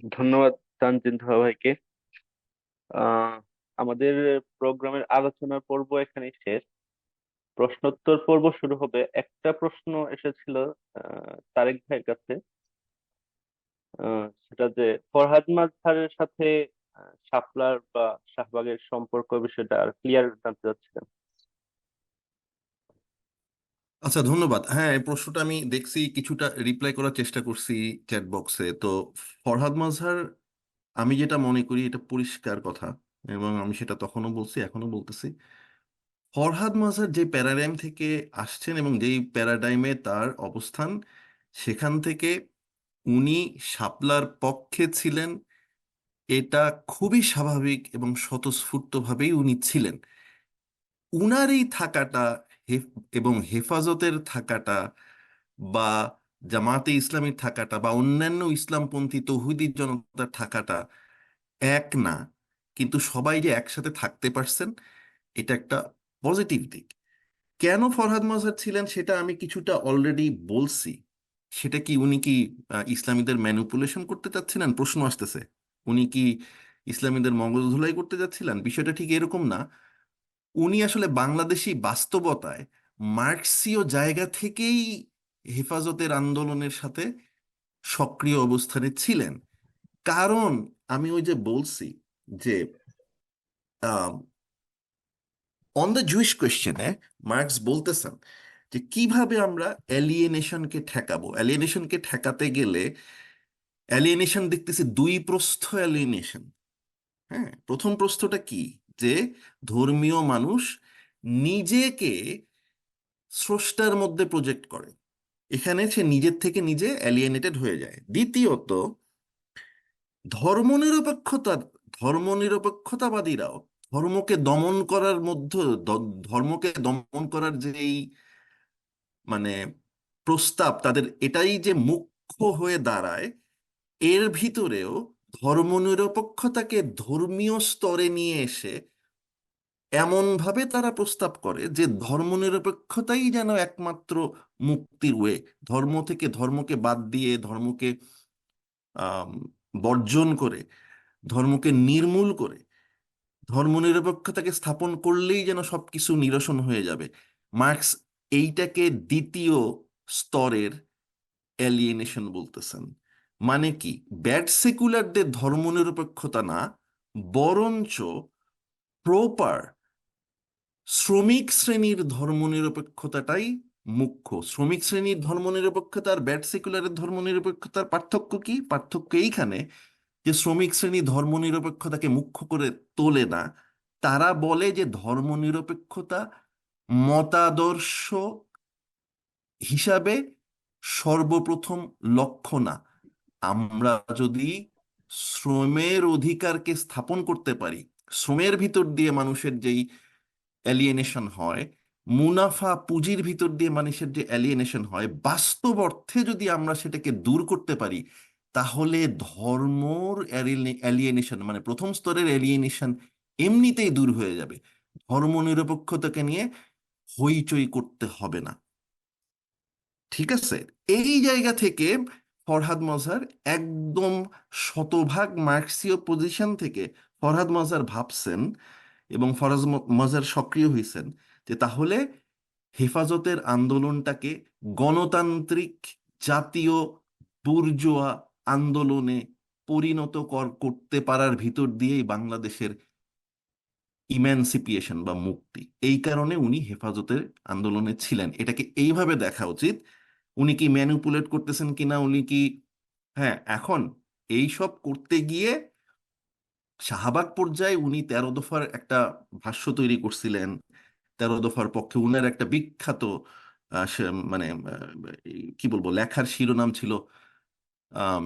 ধন্যবাদ তানজিন ভাইকে। আহ আমাদের প্রোগ্রামের আলোচনার পর্ব এখানে শেষ। প্রশ্নোত্তর পর্ব শুরু হবে। একটা প্রশ্ন এসেছিল তারেক ভাইয়ের কাছে। সেটা যে ফরহাদ মাঝহারের সাথে শাপলার বা শাহবাগের সম্পর্ক বিষয়টা আর ক্লিয়ার জানতে চাচ্ছিলেন। আচ্ছা, ধন্যবাদ। হ্যাঁ, এই প্রশ্নটা আমি দেখছি, কিছুটা রিপ্লাই করার চেষ্টা করছি চ্যাট বক্সে। তো ফরহাদ মাঝহার, আমি যেটা মনে করি এটা পরিষ্কার কথা, এবং আমি সেটা তখনও বলছি, এখনো বলতেছি। ফরহাদ মাঝহার যে প্যারাডাইম থেকে আসছেন এবং যেই প্যারাডাইমে তার অবস্থান, সেখান থেকে উনি শাপলার পক্ষে ছিলেন। এটা খুবই স্বাভাবিক এবং স্বতঃস্ফূর্তভাবেই উনি ছিলেন। উনার এই থাকাটা, এবং হেফাজতের থাকাটা, বা জামাতে ইসলামীর থাকাটা, বা অন্যান্য ইসলামপন্থী তৌহিদি জনতার থাকাটা এক না। কিন্তু সবাই যে একসাথে থাকতে পারছেন, এটা একটা পজিটিভ দিক। কেন ফরহাদ মাঝহার ছিলেন সেটা আমি কিছুটা অলরেডি বলছি। সেটা কি, উনি কি ইসলামীদের ম্যানিপুলেশন করতে চাচ্ছিলেন? প্রশ্ন আসতেছে। উনি কি ইসলামীদের মগজ ধুলাই করতে যাচ্ছিলেন? বিষয়টা ঠিক এরকম না। উনি আসলে বাংলাদেশি বাস্তবতায় মার্ক্সীয় জায়গা থেকেই হেফাজতের আন্দোলনের সাথে সক্রিয় অবস্থানে ছিলেন। কারণ আমি ওই যে বলছি যে অন দ্য জুইশ কোয়েশ্চেনে মার্কস বলতেছেন যে কিভাবে আমরা অ্যালিয়েনেশনকে ঠেকাবো। অ্যালিয়েনেশনকে ঠেকাতে গেলে অ্যালিয়েনেশন দেখতেছি দুই প্রস্থ অ্যালিয়েনেশন। হ্যাঁ, প্রথম প্রস্থটা কি? যে ধর্মীয় মানুষ নিজেকে স্রষ্টার মধ্যে প্রজেক্ট করে, এখানে সে নিজের থেকে নিজে অ্যালিয়েনেটেড হয়ে যায়। দ্বিতীয়ত, ধর্মনিরপেক্ষতা ধর্মনিরপেক্ষতাবাদীরাও ধর্মকে দমন করার মধ্যে, ধর্মকে দমন করার যেই মানে প্রস্তাব তাদের, এটাই যে মুখ্য হয়ে দাঁড়ায়। এর ভিতরেও ধর্মনিরপেক্ষতাকে ধর্মীয় স্তরে নিয়ে এসে এমনভাবে তারা প্রস্তাব করে যে ধর্মনিরপেক্ষতাই যেন একমাত্র মুক্তির ওয়ে। ধর্ম থেকে, ধর্মকে বাদ দিয়ে, ধর্মকে আম, বর্জন করে, ধর্মকে নির্মূল করে ধর্মনিরপেক্ষতাকে স্থাপন করলেই যেন সবকিছু নিরসন হয়ে যাবে। মার্কস এইটাকে দ্বিতীয় স্তরের অ্যালিয়েনেশন বলতেছেন। মানে কি, ব্যাড সেকুলারদের ধর্মনিরপেক্ষতা না, বরঞ্চ প্রপার শ্রমিক শ্রেণীর ধর্মনিরপেক্ষতাটাই মুখ্য। শ্রমিক শ্রেণীর ধর্মনিরপেক্ষতা আর ব্যাড সেকুলারের ধর্মনিরপেক্ষতার পার্থক্য কি? পার্থক্য এইখানে যে শ্রমিক শ্রেণী ধর্মনিরপেক্ষতাকে মুখ্য করে তোলে না। তারা বলে যে ধর্মনিরপেক্ষতা মতাদর্শ হিসাবে সর্বপ্রথম লক্ষ্য না। আমরা যদি শ্রমের অধিকারকে স্থাপন করতে পারি, শ্রমের ভিতর দিয়ে মানুষের যেই অ্যালিয়েনেশন হয়, মুনাফা পুঁজির ভিতর দিয়ে মানুষের যে অ্যালিয়েনেশন হয়, বাস্তব অর্থে যদি আমরা সেটাকে দূর করতে পারি, তাহলে ধর্মর অ্যালিয়েনেশন, মানে প্রথম স্তরের অ্যালিয়েনেশন এমনিতেই দূর হয়ে যাবে। ধর্মনিরপেক্ষতাকে নিয়ে হইচই করতে হবে না। ঠিক আছে? এই জায়গা থেকে ফরহাদ মজার একদম শতভাগ মার্ক্সীয় পজিশন থেকে ফরহাদ মজার ভাবছেন, এবং ফরহাদ মজার সক্রিয় হয়েছেন যে তাহলে হেফাজতের আন্দোলনটাকে গণতান্ত্রিক জাতীয় বুর্জোয়া আন্দোলনে পরিণত করতে পারার ভিতর দিয়েই বাংলাদেশের ইমানসিপিয়েশন বা মুক্তি। এই কারণে উনি হেফাজতের আন্দোলনে ছিলেন। এটাকে এইভাবে দেখা উচিত। উনি কি ম্যানিপুলেট করতেছেন কিনা, উনি কি, হ্যাঁ, এখন এই সব করতে গিয়ে শাহবাগ পর্যায়ে উনি 13 দফার একটা ভাষ্য তৈরি করছিলেন। 13 দফার পক্ষে উনার একটা বিখ্যাত মানে কি বলবো, লেখার শিরোনাম ছিল আম,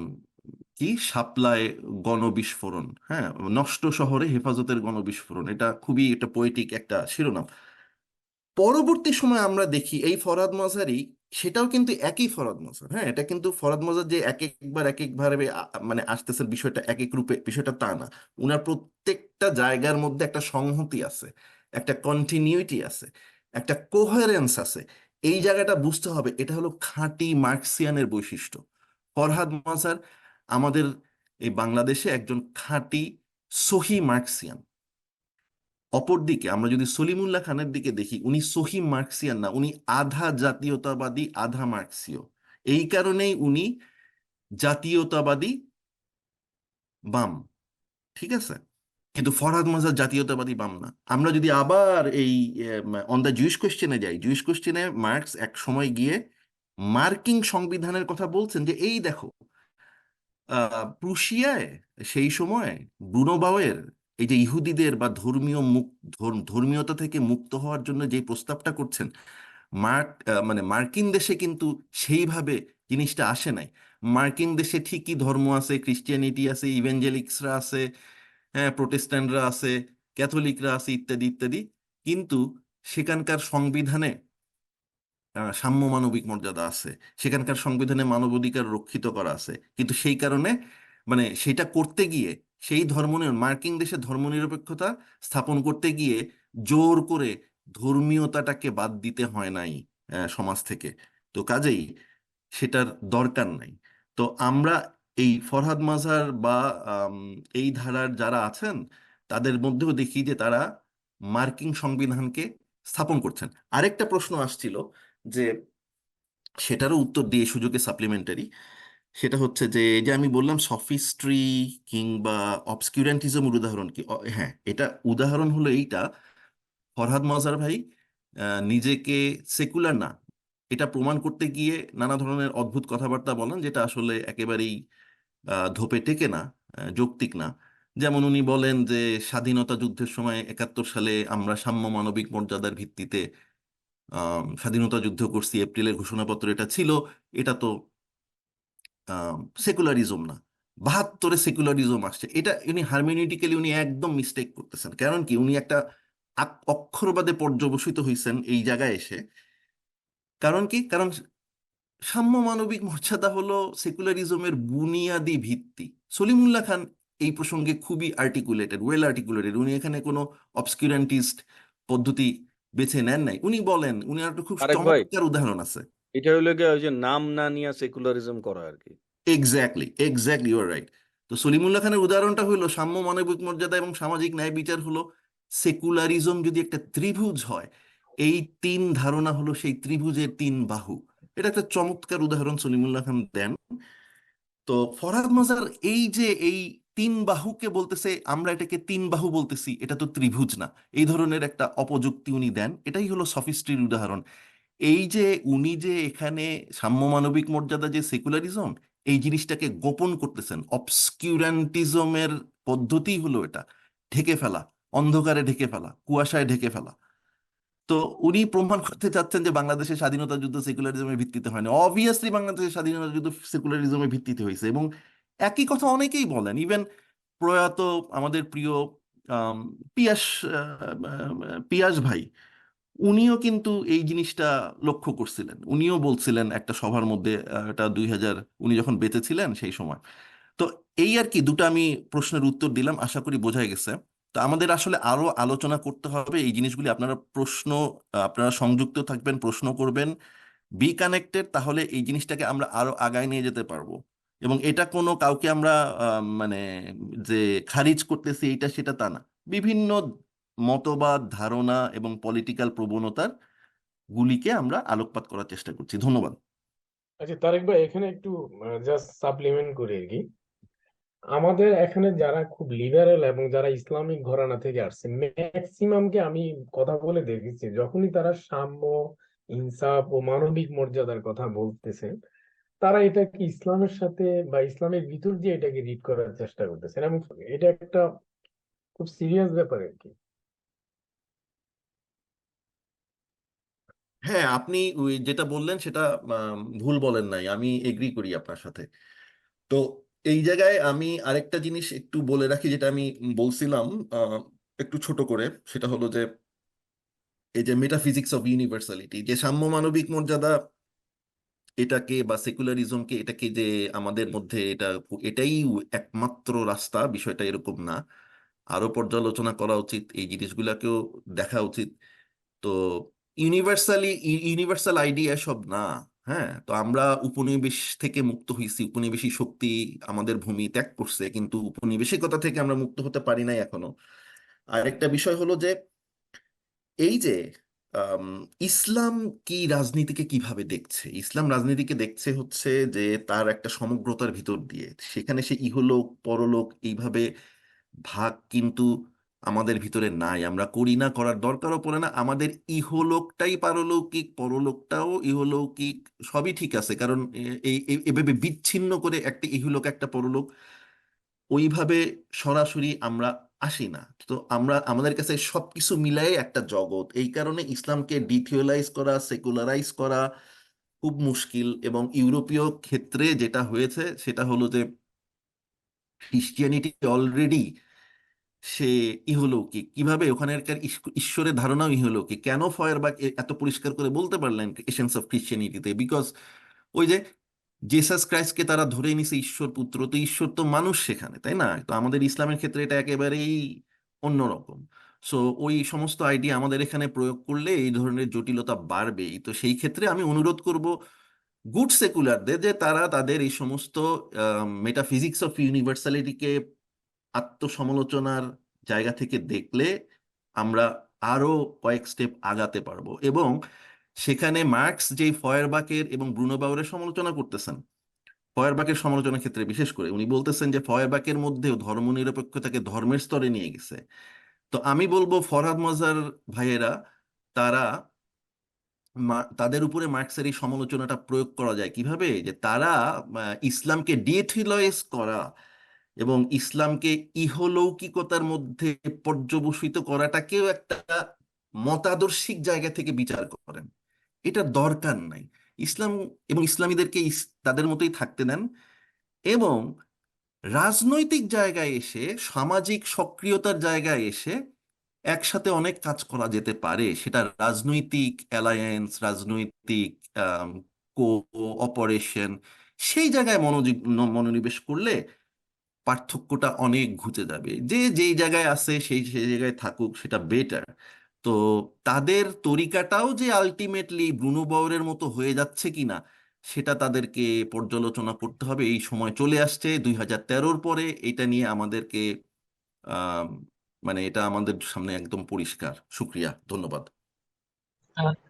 কি, শাপলায় গণবিস্ফোরণ। হ্যাঁ, নষ্ট শহরে হেফাজতের গণবিস্ফোরণ, এটা খুবই একটা পোয়েটিক একটা শিরোনাম। পরবর্তী সময় আমরা দেখি এই ফরহাদ মজহারি, সেটাও কিন্তু একই ফরহাদ মজহার। হ্যাঁ, এটা কিন্তু ফরহাদ মজহার যে এক একবার এক একভাবে মানে আসতেছে, বিষয়টা এক এক রূপে, বিষয়টা তা না। উনার প্রত্যেকটা জায়গার মধ্যে একটা সংহতি আছে, একটা কন্টিনিউইটি আছে, একটা কোহেরেন্স আছে। এই জায়গাটা বুঝতে হবে, এটা হলো খাঁটি মার্কসিয়ানের বৈশিষ্ট্য। ফরহাদ মজহার আমাদের এই বাংলাদেশে একজন খাঁটি সহি মার্কসিয়ান। অপরদিকে আমরা যদি সলিমুল্লাহ খানের দিকে দেখি, উনি সহি মার্কসিয়ান না, উনি আধা জাতীয়তাবাদী আধা মার্কসীয়। এই কারণেই উনি জাতীয়তাবাদী বাম, ঠিক আছে? কিন্তু ফরহাদ মাঝার জাতীয়তাবাদী বাম না। আমরা যদি আবার এই অন দ্য জুইশ কোশ্চেনে যাই, জুইশ কোশ্চেনে মার্কস এক সময় গিয়ে মার্কিন সংবিধানের কথা বলছেন যে এই দেখো, প্রুশিয়ায় সেই সময় ব্রুনো বাউয়ের এই যে ইহুদিদের বা ধর্মীয়তা থেকে মুক্ত হওয়ার জন্য যে প্রস্তাবটা করছেন, মানে মার্কিন দেশে কিন্তু সেইভাবে জিনিসটা আসে নাই। মার্কিন দেশে ঠিকই ধর্ম আছে, ক্রিশ্চিয়ানিটি আছে, ইভেঞ্জেলিক্সরা আছে, হ্যাঁ, প্রোটেস্ট্যান্টরা আছে, ক্যাথলিকরা আছে, ইত্যাদি ইত্যাদি। কিন্তু সেখানকার সংবিধানে সাম্য মানবিক মর্যাদা আছে, সেখানকার সংবিধানে মানবাধিকার রক্ষিত করা আছে। কিন্তু সেই কারণে মানে সেটা করতে গিয়ে সেই মার্কিন দেশে ধর্মনিরপেক্ষতা স্থাপন করতে গিয়ে জোর করে ধর্মীয়তাটাকে বাদ দিতে হয় নাই সমাজ থেকে। তো কাজেই সেটার দরকার নাই। তো আমরা এই ফরহাদ মাজার বা আম, এই ধারার যারা আছেন তাদের মধ্যেও দেখি যে তারা মার্কিন সংবিধানকে স্থাপন করছেন। আরেকটা প্রশ্ন আসছিল যে সেটারও উত্তর দিয়ে সুযোগে সাপ্লিমেন্টারি, সেটা হচ্ছে যে এই যে আমি বললাম সফিস্ট্রি কিংবা অবস্কিউরেন্টিজমের উদাহরণ কি, হ্যাঁ, এটা উদাহরণ হলো এইটা। ফরহাদ মজার ভাই নিজেকে সেকুলার না এটা প্রমাণ করতে গিয়ে নানা ধরনের অদ্ভুত কথাবার্তা বলেন, যেটা আসলে একেবারেই ধোপে টেকে না, যৌক্তিক না। যেমন উনি বলেন যে স্বাধীনতা যুদ্ধের সময় 71 সালে আমরা সাম্য মানবিক মর্যাদার ভিত্তিতে স্বাধীনতা যুদ্ধ করছি, এপ্রিলের ঘোষণাপত্র এটা ছিল। এটা তো সেকুলারিজম না। 72-এ সেকুলারিজম আসছে, এটা উনি হারমেনিউটিক্যালি উনি একদম মিস্টেক করতেছেন। কারণ কি, উনি একটা অক্ষরবাদে পর্যবসিত হয়েছেন এই জায়গায় এসে। কারণ কি, কারণ সাম্য মানবিক মর্যাদা হলো সেকুলারিজমের বুনিয়াদি ভিত্তি। সলিমুল্লাহ খান এই প্রসঙ্গে খুবই আর্টিকুলেটেড, ওয়েল আর্টিকুলেটেড। উনি এখানে কোনো অবস্কিউরেন্টিস্ট পদ্ধতি বেছে নেন নাই। উনি বলেন, উনি একটা খুব আরেক ভাই, চমৎকার উদাহরণ আছে। এটা হইলো গিয়ে ওই যে নাম না নিয়ে সেকুলারিজম করা আর কি। Exactly, exactly, you are right. তো সলিমুল্লাহ খানের উদাহরণটা হলো সাম্য মানবিক মর্যাদা এবং সামাজিক ন্যায় বিচার হলো সেকুলারিজম যদি একটা ত্রিভুজ হয়, এই তিন ধারণা হলো সেই ত্রিভুজের তিন বাহু। এটা একটা চমৎকার উদাহরণ সলিমুল্লাহ খান দেন। তো ফরহাদ মজার এই যে এই তিন বাহুকে বলতেছে আমরা এটাকে তিন বাহু বলতেছি, এটা তো ত্রিভুজ না, এই ধরনের একটা অপযুক্তি উনি দেন। এটাই হলো সফিস্ট্রির উদাহরণ। এই যে উনি যে এখানে সাম্য মানবিক মর্যাদা যে সেকুলারিজম, এই জিনিসটাকে গোপন করতেছেন। অবস্কিউরান্টিজমের পদ্ধতি হলো এটা, ঢেকে ফেলা, অন্ধকারে ঢেকে ফেলা, কুয়াশায় ঢেকে ফেলা। তো উনি প্রমাণ করতে চাচ্ছেন যে বাংলাদেশের স্বাধীনতা যুদ্ধ সেকুলারিজমের ভিত্তিতে হয়নি। অবভিয়াসলি বাংলাদেশের স্বাধীনতা যুদ্ধ সেকুলারিজমের ভিত্তিতে হয়েছে। এবং একই কথা অনেকেই বলেন, ইভেন প্রয়াত আমাদের প্রিয় আম, পিয়াস পিয়াস ভাই, উনিও কিন্তু এই জিনিসটা লক্ষ্য করছিলেন। উনিও বলছিলেন একটা সভার মধ্যে, এটা 2000, উনি যখন বেঁচে ছিলেন সেই সময়। তো এই আর কি, দুটো আমি প্রশ্নের উত্তর দিলাম, আশা করি বোঝা গেছে। তো আমাদের আসলে আরো আলোচনা করতে হবে এই জিনিসগুলি। আপনারা সংযুক্ত থাকবেন, প্রশ্ন করবেন, বি কানেক্টেড, তাহলে এই জিনিসটাকে আমরা আরো আগায় নিয়ে যেতে পারবো। এবং এটা কোনো কাউকে আমরা মানে যে খারিজ করতেছি এইটা সেটা তা না। বিভিন্ন মতবাদ, ধারণা এবং পলিটিক্যাল প্রবণতার গুলিকে আমরা আলোকপাত করার চেষ্টা করছি। ধন্যবাদ। আচ্ছা তারেক ভাই, এখানে একটু জাস্ট সাপ্লিমেন্ট করি আর কি। আমাদের এখানে যারা খুব লিবারেল এবং যারা ইসলামিক ঘরানা থেকে আসছে, ম্যাক্সিমামকে আমি কথা বলে দেখেছি, যখনই তারা সাম্য, ইনসাফ ও মানবিক মর্যাদার কথা বলতেছেন, তারা এটাকে ইসলামের সাথে বা ইসলামের ভিতর দিয়ে এটাকে রিড করার চেষ্টা করতেছেন, এবং এটা একটা খুব সিরিয়াস ব্যাপার আর কি। হ্যাঁ, আপনি ওই যেটা বললেন সেটা ভুল বলেন নাই, আমি এগ্রি করি আপনার সাথে। তো এই জায়গায় আমি আরেকটা জিনিস একটু বলে রাখি, যেটা আমি বলছিলাম আহ, একটু ছোট করে। সেটা হলো যে এই যে মেটাফিজিক্স অফ ইউনিভার্সালিটি, যে সাম্য মানবিক মর্যাদা এটাকে বা সেকুলারিজমকে, এটাকে যে আমাদের মধ্যে এটাই একমাত্র রাস্তা, বিষয়টা এরকম না। আরো পর্যালোচনা করা উচিত, এই জিনিসগুলাকেও দেখা উচিত। তো ইউনিভার্সাল আইডিয়া সব না। হ্যাঁ, তো আমরা উপনিবেশ থেকে মুক্ত হয়েছি, উপনিবেশিক শক্তি আমাদের ভূমি ত্যাগ করছে, কিন্তু উপনিবেশিকতা থেকে আমরা মুক্ত হতে পারি নাই এখনো। আরেকটা বিষয় হলো যে এই যে আম, ইসলাম কি রাজনীতিকে কিভাবে দেখছে? ইসলাম রাজনীতিকে দেখছে হচ্ছে যে তার একটা সমগ্রতার ভিতর দিয়ে, সেখানে সে ইহলোক পরলোক এইভাবে ভাগ কিন্তু আমাদের ভিতরে নাই, আমরা করি না, করার দরকারও পড়ে না। আমাদের ইহলোকটাই পারলৌকিক, পরলোকটাও ইহলৌকিক, সবই ঠিক আছে, কারণ এভাবে বিচ্ছিন্ন করে একটা ইহলোক একটা পরলোক ওইভাবে সরাসরি আমরা আসি না। তো আমরা আমাদের কাছে সবকিছু মিলাই একটা জগৎ, এই কারণে ইসলামকে ডিথিওলাইজ করা, সেকুলারাইজ করা খুব মুশকিল। এবং ইউরোপীয় ক্ষেত্রে যেটা হয়েছে সেটা হলো যে খ্রিস্টিয়ানিটি অলরেডি সে ইহলৌকিক। কিভাবে ওখানকার ঈশ্বরের ধারণাও ইহলৌকিক। কেন ফয়ারবাগ এত পরিষ্কার করে বলতে পারলেন এসেন্স অফ খ্রিস্টিয়ানিটিতে? বিকজ ওই যে জেসাস ক্রাইস্টকে তারা ধরে নিছে ঈশ্বর পুত্র, তো ঈশ্বর তো মানুষ সেখানে, তাই না? তো আমাদের ইসলামের ক্ষেত্রে এটা একেবারেই অন্যরকম। সো ওই সমস্ত আইডিয়া আমাদের এখানে প্রয়োগ করলে এই ধরনের জটিলতা বাড়বেই। তো সেই ক্ষেত্রে আমি অনুরোধ করব গুড সেকুলারদের যে তারা তাদের এই সমস্ত মেটাফিজিক্স অফ ইউনিভার্সালিটিকে আত্মসমালোচনার জায়গা থেকে দেখলে আমরা আরো কয়েক স্টেপ আগাতে পারবো। এবং সেখানে মার্কস যেই ফয়ারবাকের এবং ব্রুনো বাউরের সমালোচনা করতেছেন, ফয়ারবাকের সমালোচনার ক্ষেত্রে বিশেষ করে উনি বলতেছেন যে ফয়ারবাকের মধ্যেও ধর্মনিরপেক্ষতাকে ধর্মের স্তরে নিয়ে গেছে। তো আমি বলবো ফরহাদ মজার ভাইয়েরা, তারা তাদের উপরে মার্কসের এই সমালোচনাটা প্রয়োগ করা যায় কিভাবে, যে তারা ইসলামকে ডিএথিলয়েজ করা এবং ইসলামকে ইহলৌকিকতার মধ্যে পর্যবসিত করাটাকেও একটা মতাদর্শিক জায়গা থেকে বিচার করেন। এটা দরকার নাই। ইসলাম এবং ইসলামীদেরকে তাদের মতোই থাকতে দেন, এবং রাজনৈতিক জায়গায় এসে, সামাজিক সক্রিয়তার জায়গায় এসে একসাথে অনেক কাজ করা যেতে পারে। সেটা রাজনৈতিক অ্যালায়েন্স, রাজনৈতিক কোঅপারেশন, সেই জায়গায় মনোনিবেশ করলে পার্থক্যটা অনেক ঘুচে যাবে। যে যেই জায়গায় আছে সেই সেই জায়গায় থাকুক, সেটা বেটার। তো তাদের তরিকাটাও যে আলটিমেটলি ব্রুনো বাউরের মতো হয়ে যাচ্ছে কিনা সেটা তাদেরকে পর্যালোচনা করতে হবে। এই সময় চলে আসছে 2013-র পরে, এটা নিয়ে আমাদেরকে আহ মানে এটা আমাদের সামনে একদম পরিষ্কার। শুক্রিয়া, ধন্যবাদ।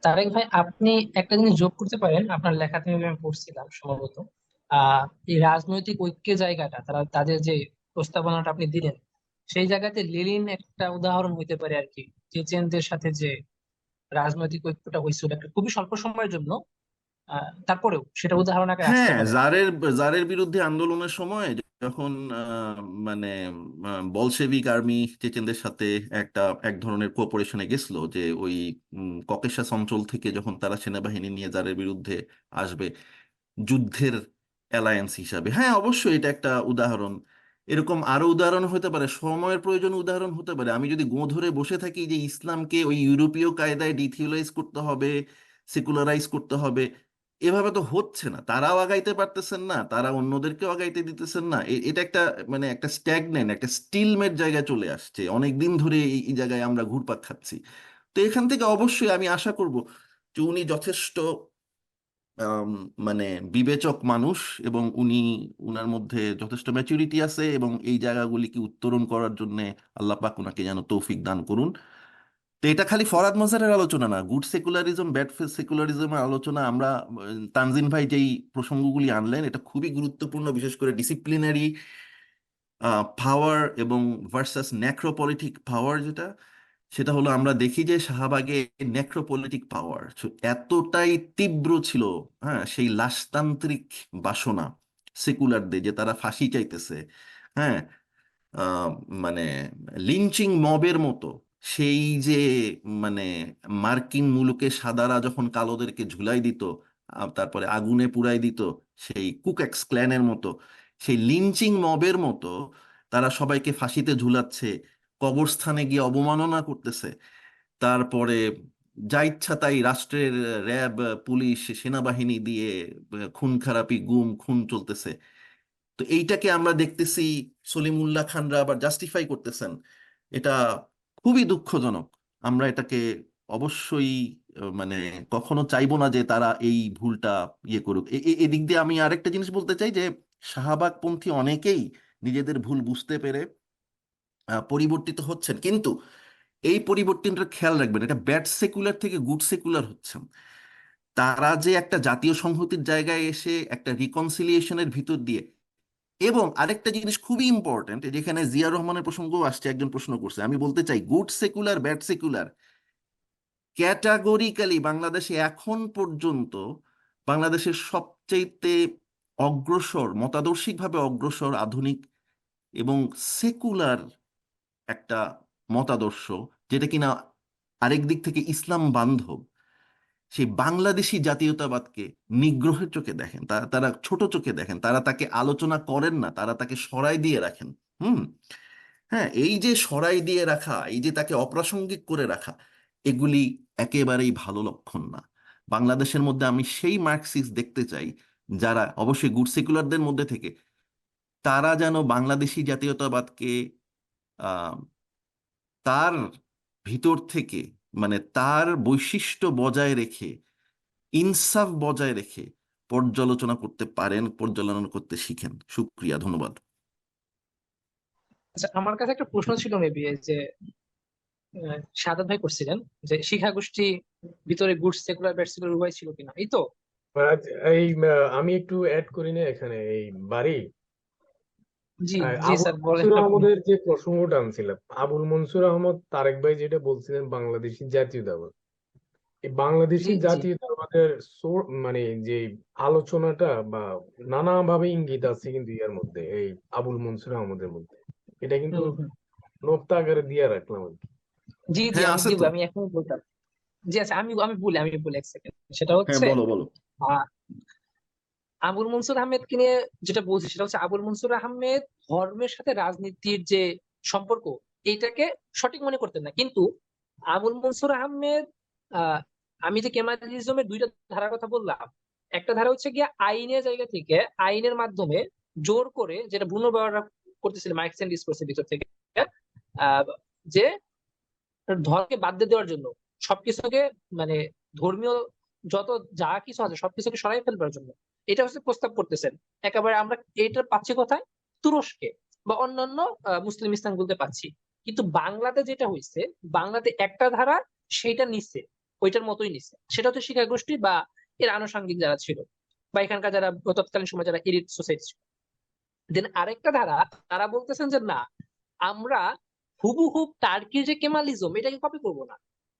তারেক ভাই, আপনি একটা জিনিস যোগ করতে পারেন আপনার লেখা থেকে, আমি পড়ছিলাম সম্ভবত। এই রাজনৈতিক ঐক্যের জায়গাটা, তাদের যে প্রস্তাবনাটা আপনি দিলেন, সেই জায়গাতে লেনিন একটা উদাহরণ হইতে পারে আর কি। চেচেনদের সাথে যে রাজনৈতিক ঐক্যটা হয়েছিল একটা খুবই স্বল্প সময়ের জন্য, তারপরেও সেটা উদাহরণ আকারে আসতে হ্যাঁ, পারে। জারের বিরুদ্ধে আন্দোলনের সময় যখন মানে বলশেভিক আর্মি চেচেনদের সাথে এক ধরনের কোঅপারেশনে গেছিল, যে ওই ককেশাস অঞ্চল থেকে যখন তারা সেনাবাহিনী নিয়ে জারের বিরুদ্ধে আসবে যুদ্ধের অ্যালায়েন্স হিসাবে। হ্যাঁ, অবশ্যই এটা একটা উদাহরণ। এরকম আরো উদাহরণ হতে পারে, সময়ের প্রয়োজন উদাহরণ হতে পারে। আমি যদি গো ধরে বসে থাকি যে ইসলামকে ওই ইউরোপীয় কায়দায় ডিথিওলাইজ করতে হবে, সেকুলারাইজ করতে হবে, এভাবে তো হচ্ছে না। তারাও আগাইতে পারতেছেন না, তারা অন্যদেরকেও আগাইতে দিতেছেন না। এটা একটা মানে একটা স্ট্যাগনেন্ট, একটা স্টিলমেট জায়গায় চলে আসছে। অনেক দিন ধরে এই জায়গায় আমরা ঘুরপাক খাচ্ছি। তো এখান থেকে অবশ্যই আমি আশা করব যে উনি যথেষ্ট আম, মানে বিবেচক মানুষ, এবং উনার মধ্যে যথেষ্ট ম্যাচুরিটি আছে, এবং এই জায়গাগুলিকে উত্তরণ করার জন্য আল্লাহ পাক উনাকে যেন তৌফিক দান করুন। তো এটা খালি ফরহাদ মাজারের আলোচনা না, গুড সেকুলারিজম ব্যাড সেকুলারিজমের আলোচনা। আমরা তানজিন ভাই যেই প্রসঙ্গগুলি আনলেন এটা খুবই গুরুত্বপূর্ণ, বিশেষ করে ডিসিপ্লিনারি পাওয়ার এবং ভার্সাস নেক্রোপলিটিক পাওয়ার। সেটা হলো আমরা দেখি যে শাহবাগে নেক্রোপলিটিক পাওয়ার এতটাই তীব্র ছিল। হ্যাঁ, সেই লাশতান্ত্রিক বাসনা সেকুলারদের, যে তারা ফাঁসি চাইতেছে। হ্যাঁ, আহ, মানে লিঞ্চিং মবের মতো। সেই যে মানে মার্কিন মুলুকে সাদারা যখন কালোদেরকে ঝুলাই দিত, তারপরে আগুনে পুড়াই দিত, সেই কুকএক্স ক্ল্যানের মতো, সেই লিঞ্চিং মবের মতো তারা সবাইকে ফাঁসিতে ঝুলাচ্ছে, কবরস্থানে গিয়ে অবমাননা করতেছে। তারপরে যা ইচ্ছা তাই রাষ্ট্রের র্যাব, পুলিশ, সেনাবাহিনী দিয়ে খুন খারাপি, গুম খুন চলতেছে। তো এইটাকে আমরা দেখতেছি সলিমুল্লাহ খানরা আবার জাস্টিফাই করতেছেন। এটা খুবই দুঃখজনক। আমরা এটাকে অবশ্যই মানে কখনো চাইবো না যে তারা এই ভুলটা ইয়ে করুক। এদিক দিয়ে আমি আরেকটা জিনিস বলতে চাই যে শাহবাগপন্থী অনেকেই নিজেদের ভুল বুঝতে পেরে পরিবর্তিত হচ্ছেন, কিন্তু এই পরিবর্তনটা খেয়াল রাখবেন, এটা ব্যাড সেকুলার থেকে গুড সেকুলার হচ্ছেন। তারা যে একটা জাতীয় সংহতির জায়গায় এসে একটা রিকনসিলিয়েশনের ভিতর দিয়ে, এবং আরেকটা জিনিস খুবই ইম্পর্টেন্ট, যেখানে জিয়া রহমানের প্রসঙ্গও আসছে, একজন প্রশ্ন করছে, আমি বলতে চাই good secular bad secular categorically বাংলাদেশে এখন পর্যন্ত বাংলাদেশের সবচাইতে অগ্রসর, মতাদর্শিকভাবে অগ্রসর, আধুনিক এবং সেকুলার একটা মতাদর্শ, যেটা কিনা আরেক দিক থেকে ইসলাম বান্ধব, সেই বাংলাদেশি জাতীয়তাবাদকে নিগ্রহের চোখে দেখেন, তারা তারা ছোট চোখে দেখেন, তারা তাকে আলোচনা করেন না, তারা তাকে সরাই দিয়ে রাখেন। হুম। হ্যাঁ, এই যে সরাই দিয়ে রাখা, এই যে তাকে অপ্রাসঙ্গিক করে রাখা, এগুলি একেবারেই ভালো লক্ষণ না। বাংলাদেশের মধ্যে আমি সেই মার্কসিস্ট দেখতে চাই যারা, অবশ্যই গুড সেকুলারদের মধ্যে থেকে, তারা যেন বাংলাদেশি জাতীয়তাবাদকে আহ তার ভিতর থেকে, মানে তার বৈশিষ্ট্য বজায় রেখে, ইনসাফ বজায় রেখে পর্যালোচনা করতে পারেন, পর্যালোচনা করতে শিখেন। শুক্রিয়া, ধন্যবাদ। আচ্ছা, আমার কাছে একটা প্রশ্ন ছিল মেবি যে সাদাত ভাই করছিলেন যে শিক্ষা গোষ্ঠী ভিতরে গুড সেকুলার ব্যাড সেকুলার উভয় ছিল কিনা, এই তো। এই আমি একটু অ্যাড করি না এখানে, এই বাড়ি জি জি আবুল স্যার, বলেন মনসুর আপনি। আহমদের যে প্রসঙ্গটা আনছিলাম, আবুল মনসুর আহমদ তারেক ভাই যেটা বলছিলেন বাংলাদেশি জাতীয়তাবাদ, এই বাংলাদেশি জি জি। জাতীয়তাবাদের মানে যে আলোচনাটা বা নানাভাবে ইঙ্গিত আছে কিন্তু ইয়ার মধ্যে, এই আবুল মনসুর আহমদের মধ্যে, এটা কিন্তু হুম হুম। নোক্তা আকারে দিয়ে রাখলাম আর কি। জি জি, হ্যাঁ, আমি আছে দিব, তো। আমি এখনই বলতাম। জি আচ্ছা, আমি বলি এক সেকেন্ড। সেটা হ্যাঁ, হচ্ছে বলো বলো। আহ, আবুল মনসুর আহমেদকে নিয়ে যেটা বলছি সেটা হচ্ছে আবুল মনসুর আহমেদ ধর্মের সাথে রাজনীতির যে সম্পর্ক, এইটাকে সঠিক মনে করতেন না, কিন্তু আবুল মনসুর আহমেদ আহ আমি যে কেমালিজমের দুইটা ধারার কথা বললাম, একটা ধারা হচ্ছে গিয়ে আইনের জায়গা থেকে, আইনের মাধ্যমে জোর করে, যেটা বুনো ব্যবহার করতেছিল মার্কস এন্ড ডিসকোর্সের ভিতর থেকে, আহ যে ধর্মকে বাদ দিয়ে দেওয়ার জন্য, সবকিছুকে মানে ধর্মীয় যত যা কিছু আছে সবকিছুকে সরাই ফেলবার জন্য এটা হচ্ছে প্রস্তাব করতেছেন। একেবারে আমরা এটা পাচ্ছি কোথায়? তুরস্কে বা অন্যান্য মুসলিম ইসলামগুলোতে পাচ্ছি। কিন্তু বাংলাতে যেটা হয়েছে, বাংলাতে একটা ধারা সেইটা নিচ্ছে, ওইটার মতোই নিচ্ছে, সেটা হচ্ছে শিক্ষা গোষ্ঠী বা এর আনুষঙ্গিক যারা ছিল, বা এখানকার যারা তৎকালীন সময় যারা এলিট সোসাইটি ছিল। দেন আরেকটা ধারা, তারা বলতেছেন যে না, আমরা হুবহুব টার্কির যে কেমালিজম এটাকে কপি করব না,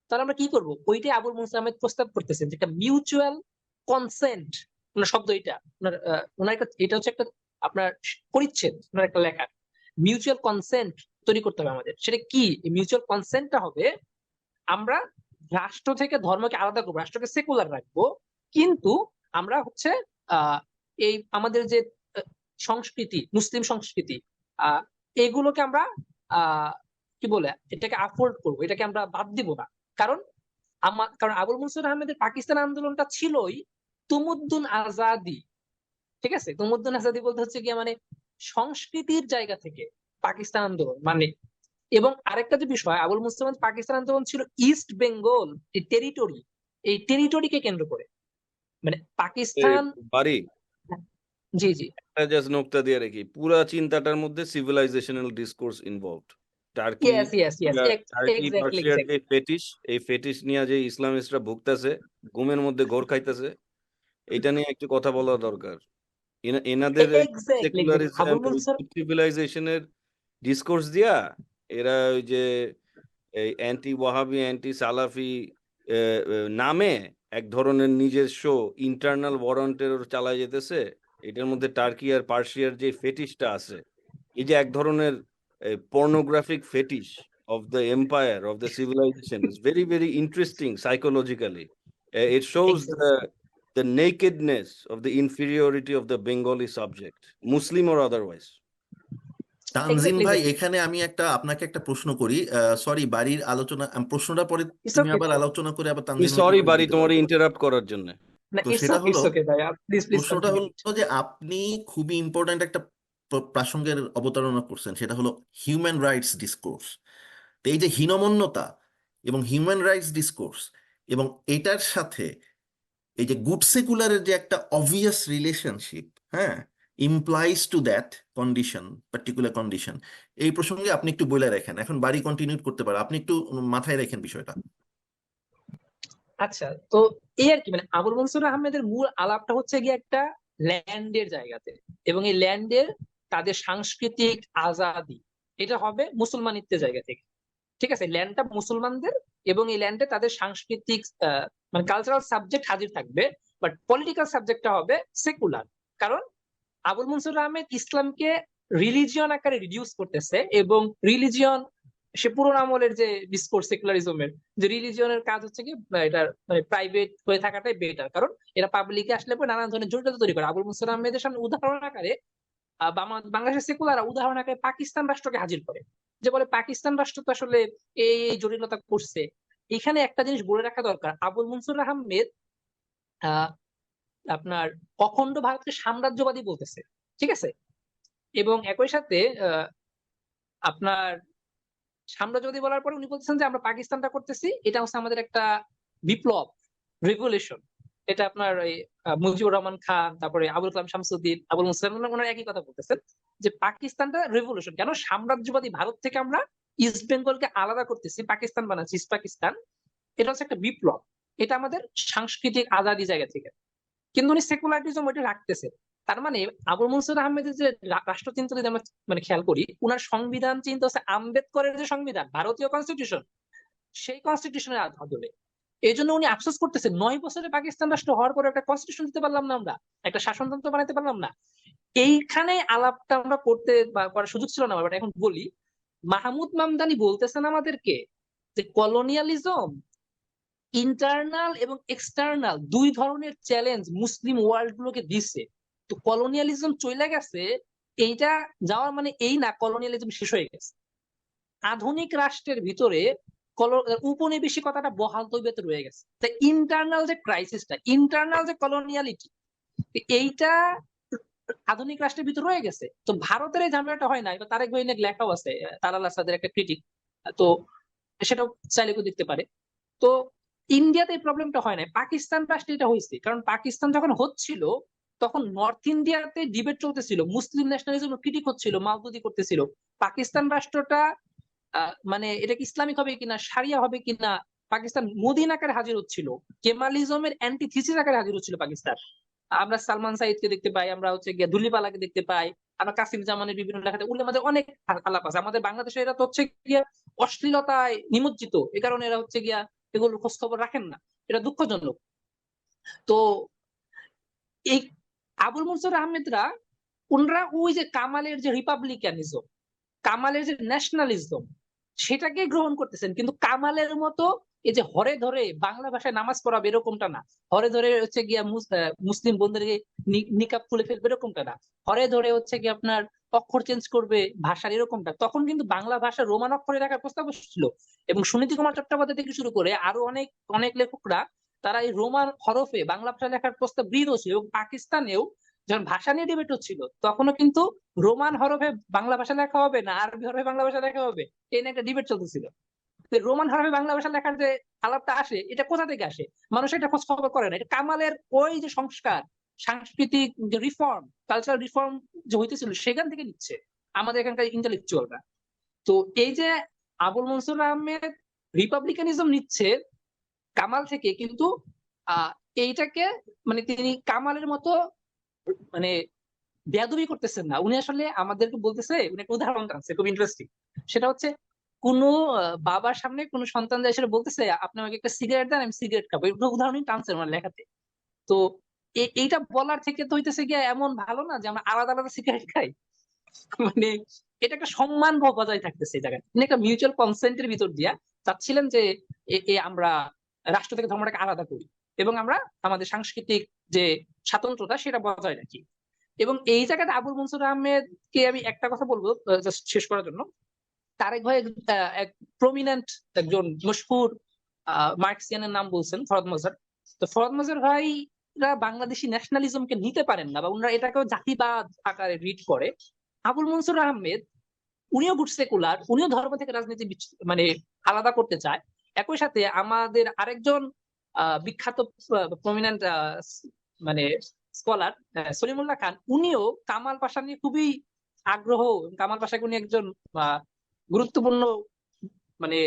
তাহলে আমরা কি করব? ওইটাই আবুল মুসা আহমেদ প্রস্তাব করতেছেন, যেটা মিউচুয়াল কনসেন্ট। ওনার শব্দ এটা, ওনার একটা, এটা হচ্ছে একটা আপনার পরিচ্ছেদ ওনার একটা লেখা। মিউচুয়াল কনসেন্ট তৈরি করতে হবে আমাদের। সেটা কি? মিউচুয়াল কনসেন্টটা হবে আমরা রাষ্ট্র থেকে ধর্মকে আলাদা করবো, রাষ্ট্রকে সেকুলার রাখবো, কিন্তু আমরা হচ্ছে আহ এই আমাদের যে সংস্কৃতি, মুসলিম সংস্কৃতি, আহ এগুলোকে আমরা আহ কি বলে এটাকে আফোর্ড করবো, এটাকে আমরা বাদ দিব না। কারণ কারণ আবুল মনসুর আহমেদের পাকিস্তান আন্দোলনটা ছিলই তুমুদ্দুন আজাদি। ঠিক আছে, তুমুদ্দুন আজাদি বলতে হচ্ছে গিয়ে মানে সংস্কৃতির জায়গা থেকে পাকিস্তান আন্দোলন মানে। এবং আরেকটা যে বিষয়, আবুল মুসলিম পাকিস্তান আন্দোলন ছিল ইস্ট বেঙ্গল এই টেরিটরি, এই টেরিটরিকে কেন্দ্র করে, মানে এই পাকিস্তান। বাড়ি জি জি। জাস্ট নোকতা দিয়ে রাখি, পুরা চিন্তাটার মধ্যে civilizational discourse involved. Turkey yes yes yes, Turkey exactly পার্সিয়ার যে ফেটিশ, এই ফেটিশ নিয়ে যে ইসলামিস্টরা ভুগতেছে, ঘুমের মধ্যে ঘোর খাইতেছে, এটা নিয়ে একটু কথা বলা দরকার। এনাদের এক্স্যাক্টলি সেকুলারিজম, আবুল মনসুর। সিভিলাইজেশনের ডিসকোর্স দিয়া এরা ওই যে এই অ্যান্টি ওয়াহাবি, অ্যান্টি সালাফি নামে এক ধরনের নিজস্ব ইন্টারনাল ওয়ার চালায় যেতেছে। এটার মধ্যে টার্কি আর পার্সিয়ার যে ফেটিশটা আছে, এই যে এক ধরনের pornographic fetish of the empire, of the civilization, is very, very interesting psychologically. It shows the nakedness of the inferiority of the Bengali subject, Muslim or otherwise. Tanzim exactly ভাই, এখানে আমি আপনাকে একটা প্রশ্ন করি। সরি, বাড়ির আলোচনা প্রশ্নটা পরে ইটস তুমি ওকে। আবার আলোচনা করে আবার তানজিম ভাইকে সরি করে বাড়ি, দিতে তোমার পারবো। ইন্টারাপ্ট করার জন্য। না, তো ইটস সেটা ওকে, হলো, ভাইয়া, প্লিজ প্লিজ প্রশ্নটা কন্টিনিউ। হলো যে আপনি খুবই ইম্পর্ট্যান্ট একটা প্রাসঙ্গের অবতারণা করছেন, সেটা হলো হিউম্যান রাইটস ডিসকোর্স। তো এই যে হীনমন্যতা এবং হিউম্যান রাইটস ডিসকোর্স এবং এটার সাথে এই যে গুড সেকুলারের যে একটা অবভিয়াস রিলেশনশিপ, হ্যাঁ, implies to that condition, particular condition, এই প্রসঙ্গে আপনি একটু বলে রাখেন। এখন বাড়ি কন্টিনিউ করতে পারে, আপনি একটু মাথায় রাখেন বিষয়টা। আচ্ছা, তো এই আর কি, মানে আবুল মনসুর আহমেদের মূল আলাপটা হচ্ছে গিয়ে একটা ল্যান্ডের জায়গাতে, এবং এই ল্যান্ডের তাদের সাংস্কৃতিক আজাদি এটা হবে মুসলমানিত্বের জায়গা থেকে। ঠিক আছে, ল্যান্ডটা মুসলমানদের, এবং এই ল্যান্ডে তাদের সাংস্কৃতিক মানে কালচারাল সাবজেক্ট হাজির থাকবে, বাট পলিটিক্যাল সাবজেক্টটা হবে সেকুলার। কারণ আবুল মনসুর আহমেদ ইসলামকে রিলিজিয়ন আকারে রিডিউস করতেছে, এবং রিলিজিয়ন সে পুরোনো আমলের যে ডিসকোর্স সেকুলারিজমের, যে রিলিজিয়নের কাজ হচ্ছে কি এটা মানে প্রাইভেট হয়ে থাকাটাই বেটার, কারণ এরা পাবলিকে আসলে পরে নানা ধরনের জটিলতা তৈরি করে। আবুল মনসুর আহমেদের সামনে উদাহরণ আকারে বাংলাদেশের সেকুলার উদাহরণ আকারে পাকিস্তান রাষ্ট্রকে হাজির করে, যে বলে পাকিস্তান রাষ্ট্র তো আসলে এই জটিলতা করছে। এখানে একটা জিনিস বলে রাখা দরকার, আবুল মনসুর আহমেদ আহ আপনার অখণ্ড ভারতকে সাম্রাজ্যবাদী বলতেছে, ঠিক আছে, এবং একই সাথে আপনার সাম্রাজ্যবাদী বলার পরে উনি বলতেছেন যে আমরা পাকিস্তানটা করতেছি, এটা হচ্ছে আমাদের একটা বিপ্লব, রেভলিউশন। এটা আপনার মুজিবুর রহমান খান, তারপরে আবুল কালাম শামসুদ্দিন, আবুল মুসলিম ওনারা একই কথা বলতেছেন যে পাকিস্তানটা রেভলিউশন। কেন? সাম্রাজ্যবাদী ভারত থেকে আমরা ইস্ট বেঙ্গলকে আলাদা করতেছি, পাকিস্তান বানাচ্ছি, ইস্ট পাকিস্তান। এটা হচ্ছে একটা বিপ্লব, এটা আমাদের সাংস্কৃতিক আজাদি জায়গা থেকে। কিন্তু উনি সেকুলারিজম ওইটা রাখতেছে। তার মানে আবুল মনসুর আহমেদের যে রাষ্ট্রচিন্তা যদি আমরা মানে খেয়াল করি, উনার সংবিধান চিন্তা হচ্ছে আম্বেদকরের যে সংবিধান, ভারতীয় কনস্টিটিউশন, সেই কনস্টিটিউশনের আদলে। এই জন্য উনি আফসোস করতেছেন 9 বছরে পাকিস্তান রাষ্ট্র হওয়ার পরে একটা কনস্টিটিউশন দিতে পারলাম না, আমরা একটা শাসনতন্ত্র বানাতে পারলাম না। এইখানে আলাপটা আমরা করতে বা করার সুযোগ ছিল না, বাট এখন বলি। মাহমুদ মামদানি বলতেছেন আমাদেরকে যে কলোনিয়ালিজম ইন্টারনাল এবং এক্সটার্নাল দুই ধরনের চ্যালেঞ্জ মুসলিম ওয়ার্ল্ড গুলোকে দিচ্ছে। তো কলোনিয়ালিজম চলে গেছে, এইটা যাওয়ার মানে এই না কলোনিয়ালিজম শেষ হয়ে গেছে। আধুনিক রাষ্ট্রের ভিতরে উপনিবেশিকতাটা বহাল তবিয়তে রয়ে গেছে। তাই ইন্টারনাল যে ক্রাইসিসটা, ইন্টারনাল যে কলোনিয়ালিটি, এইটা আধুনিক রাষ্ট্রের ভিতরে রয়ে গেছে। তো ভারতের এই ঝামেলাটা হয় না। এবার তারেক ভাই লেখাও আছে, তালাল আসাদের একটা ক্রিটিক, তো সেটাও চাইলে কেউ দেখতে পারে। তো ইন্ডিয়াতে এই প্রবলেমটা হয় না, পাকিস্তান রাষ্ট্রে এটা হয়েছে। কারণ পাকিস্তান যখন হচ্ছিল তখন নর্থ ইন্ডিয়াতে ডিবেট চলতেছিল, মুসলিম ন্যাশনালিজম ক্রিটিক হচ্ছিল, মাওদুদি করতেছিল। পাকিস্তান রাষ্ট্রটা মানে এটা কি ইসলামিক হবে কিনা, সারিয়া হবে কিনা, পাকিস্তান মদিনা আকারে হাজির হচ্ছিল, কেমালিজমের অ্যান্টিথিসিস আকারে হাজির হচ্ছিল পাকিস্তান। আমরা সালমান সাইদকে দেখতে পাই, আমরা হচ্ছে গিয়া দুলিপালাকে দেখতে পাই, আমরা কাসিম জামানের বিভিন্ন লেখাতে আমাদের অনেক আলাপ আছে। আমাদের বাংলাদেশে এরা তো হচ্ছে গিয়া অশ্লীলতায় নিমজ্জিত, এ কারণে এরা হচ্ছে গিয়া এগুলোর খোঁজ খবর রাখেন না, এটা দুঃখজনক। তো এই আবুল মনসুর আহমেদরা ওনারা ওই যে কামালের যে রিপাবলিকানিজম, কামালের যে ন্যাশনালিজম, সেটাকে গ্রহণ করতেছেন। কিন্তু কামালের মতো এই যে হরে ধরে বাংলা ভাষায় নামাজ পড়াবে এরকমটা না, হরে ধরে হচ্ছে গিয়া মুসলিম বন্ধুদেরকে নিকাব খুলে ফেলবে এরকমটা না, হরে ধরে হচ্ছে গিয়ে আপনার অক্ষর চেঞ্জ করবে ভাষার এরকমটা। তখন কিন্তু বাংলা ভাষা রোমান অক্ষরে রাখার প্রস্তাব ছিল, এবং সুনীতি কুমার চট্টোপাধ্যায় থেকে শুরু করে আরো অনেক অনেক লেখকরা তারা এই রোমান হরফে বাংলা ভাষা লেখার প্রস্তাব গৃহীত ছিল। এবং পাকিস্তানেও যখন ভাষা নিয়ে ডিবেট হচ্ছিল তখনও কিন্তু রোমান হরফে বাংলা ভাষা লেখা হবে না আরবি হরফে বাংলা ভাষা লেখা হবে, এই নিয়ে একটা ডিবেট চলতেছিল। রোমান হরফে বাংলা ভাষা লেখার যে আলাপটা আসে, এটা কোথা থেকে আসে? মানুষ এটা খোঁজ খবর করে না। এটা কামালের ওই যে সংস্কার, সাংস্কৃতিক যে রিফর্ম, কালচারাল রিফর্ম যে হইতেছিল সেখান থেকে নিচ্ছে আমাদের এখানকার ইন্টেলেকচুয়ালরা। তো এই যে আবুল মনসুর আহমেদ রিপাবলিকানিজম নিচ্ছে কামাল থেকে, কিন্তু এইটাকে মানে তিনি কামালের মতো মানে বেয়াদবি করতেছেন না, উনি আসলে আমাদেরকে বলতেছে, উনি একটা উদাহরণ টানছে খুব ইন্টারেস্টিং। সেটা হচ্ছে কোন বাবার সামনে কোন সন্তান যায় সেটা বলতেছে আপনি আমাকে একটা সিগারেট দেন, আমি সিগারেট খাবো, এটা উদাহরণই টানছে আমার লেখাতে। তো এইটা বলার থেকে তো হইতেছে গিয়ে এমন ভালো না যে আমরা আলাদা আলাদা সিগারেট খাই, মানে এটা একটা সম্মান ভাব বজায় থাকতেছে এই জায়গায়। তিনি একটা মিউচুয়াল কনসেন্টের ভিতর দিয়া চাচ্ছিলেন যে আমরা রাষ্ট্র থেকে ধর্মটাকে আলাদা করি, এবং আমরা আমাদের সাংস্কৃতিক যে স্বাতন্ত্রতা সেটা বজায় রাখি। এবং এই জায়গাতে আবুল মনসুর আহমেদকে আমি একটা কথা বলবো জাস্ট শেষ করার জন্য। তারেক ভাই এক প্রমিনেন্ট একজন মশহুর মার্কসিয়ানের নাম বলছেন, ফরহাদ মজহার। তো ফরহাদ মজহার ভাইরা বাংলাদেশি ন্যাশনালিজমকে নিতে পারেন না, বা ওনারা এটাকেও জাতিবাদ আকারে রিড করে। আবুল মনসুর আহমেদ উনিও গুড সেকুলার, উনিও ধর্ম থেকে রাজনীতি মানে আলাদা করতে চায়, একই সাথে আমাদের আরেকজন বিখ্যাত প্রমিনেন্ট মানে স্কলার সলিমুল্লাহ খান, উনিও কামাল পাশা নিয়ে খুবই আগ্রহ, কামাল পাশাকে উনি একজন গুরুত্বপূর্ণ মানে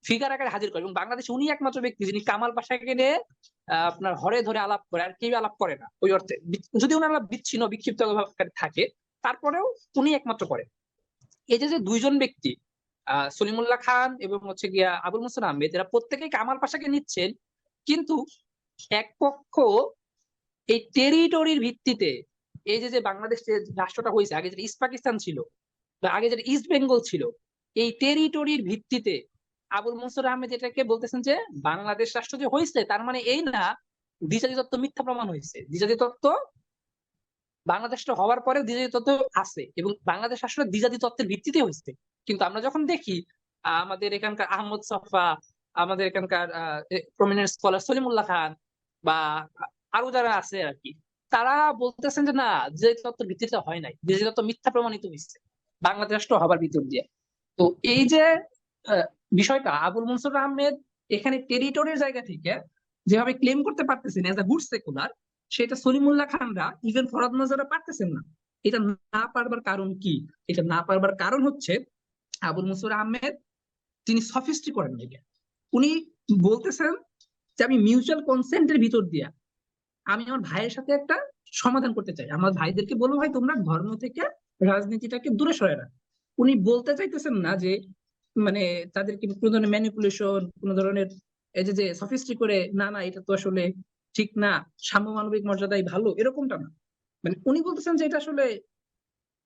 ফিগার আকারে হাজির করে, এবং বাংলাদেশে উনি একমাত্র ব্যক্তি যিনি কামাল পাশাকে নিয়ে আপনার হরে ধরে আলাপ করে, আর কেউ আলাপ করে না ওই অর্থে। যদি ওনার আলাপ বিচ্ছিন্ন বিক্ষিপ্ত থাকে, তারপরেও উনি একমাত্র করে। এই যে যে দুইজন ব্যক্তি সলিমুল্লাহ খান এবং হচ্ছে গিয়া আবুল মোসেন আহমেদ, এরা প্রত্যেকেই কামাল পাশাকে নিচ্ছেন, কিন্তু এক পক্ষ এই টেরিটরির ভিত্তিতে, এই যে যে বাংলাদেশ যে রাষ্ট্রটা হয়েছে, আগে যেটা ইস্ট পাকিস্তান ছিল বা আগে যেটা ইস্ট বেঙ্গল ছিল, এই টেরিটরির ভিত্তিতে আবুল মনসুর আহমেদ এটাকে বলতেছেন যে বাংলাদেশ রাষ্ট্র যে হয়েছে তার মানে এই না দ্বিজাতি তত্ত্ব মিথ্যা প্রমাণ হয়েছে। দ্বিজাতি তত্ত্ব বাংলাদেশটা হওয়ার পরে দ্বিজাতি তত্ত্ব আছে, এবং বাংলাদেশ আসলে দ্বিজাতি তত্ত্বের ভিত্তিতে হয়েছে। কিন্তু আমরা যখন দেখি আমাদের এখানকার আহমদ সফা, আমাদের এখানকার প্রমিনেন্ট স্কলার সলিমুল্লাহ খান বা আরো যারা আছে আর কি, তারা বলতেছেন যে না, দ্বিজাতি তত্ত্বের ভিত্তিতে হয় নাই, দ্বিজাতি তত্ত্ব মিথ্যা প্রমাণিত হয়েছে বাংলাদেশ রাষ্ট্র হবার ভিতর দিয়ে। তো এই যে আহ, বিষয়টা আবুল মনসুর আহমেদ এখানে টেরিটরির জায়গা থেকে যেভাবে ক্লেম করতে পারতেছেন এজ আ গুড সেকুলার, সেটা সলিমুল্লাহ খানরা ইভেন ফরহাদ মোজারা পারতেছেন না। এটা না পারবার কারণ কি? এটা না পারবার কারণ হচ্ছে আবুল মনসুর আহমেদ তিনি সফিস্টি করেন এটা। উনি বলতেছেন যে আমি মিউচুয়াল কনসেন্টের ভিতর দিয়া আমি আমার ভাইয়ের সাথে একটা সমাধান করতে চাই, আমার ভাইদেরকে বলবো ভাই তোমরা ধর্ম থেকে রাজনীতিটাকে দূরে সরে রাখ। উনি বলতে চাইতেছেন না যে মানে তাদেরকে কোনো ধরনের ম্যানিপুলেশন, কোনো ধরনের এই যে যে সফিস্টি করে, না না এটা তো আসলে ঠিক না, সাম্য মানবিক মর্যাদাই ভালো, এরকমটা না। মানে উনি বলতেছেন যে এটা আসলে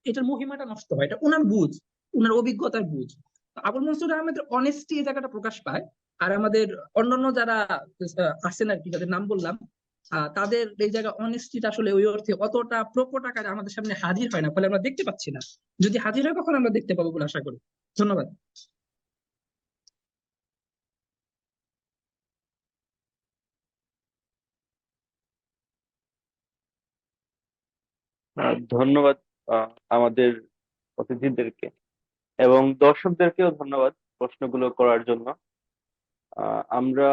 এটার মহিমাটা নষ্ট হয়, এটা ওনার বুঝ, ওনার অভিজ্ঞতার বুঝ। আবুল মনসুর আহমেদের অনেস্টি এই জায়গাটা প্রকাশ পায়। আর আমাদের অন্যান্য যারা আছেন আর কি, যাদের নাম বললাম, তাদের এই জায়গা অনেস্টিটা আসলে ওই অর্থে অতটা প্রকট আকারে আমাদের সামনে হাজির হয় না, ফলে আমরা দেখতে পাচ্ছি না। যদি হাজির হয় কখন আমরা দেখতে পাবো বলে আশা করি। ধন্যবাদ। ধন্যবাদ আমাদের অতিথিদেরকে, এবং দর্শকদেরকেও ধন্যবাদ প্রশ্নগুলো করার জন্য। আমরা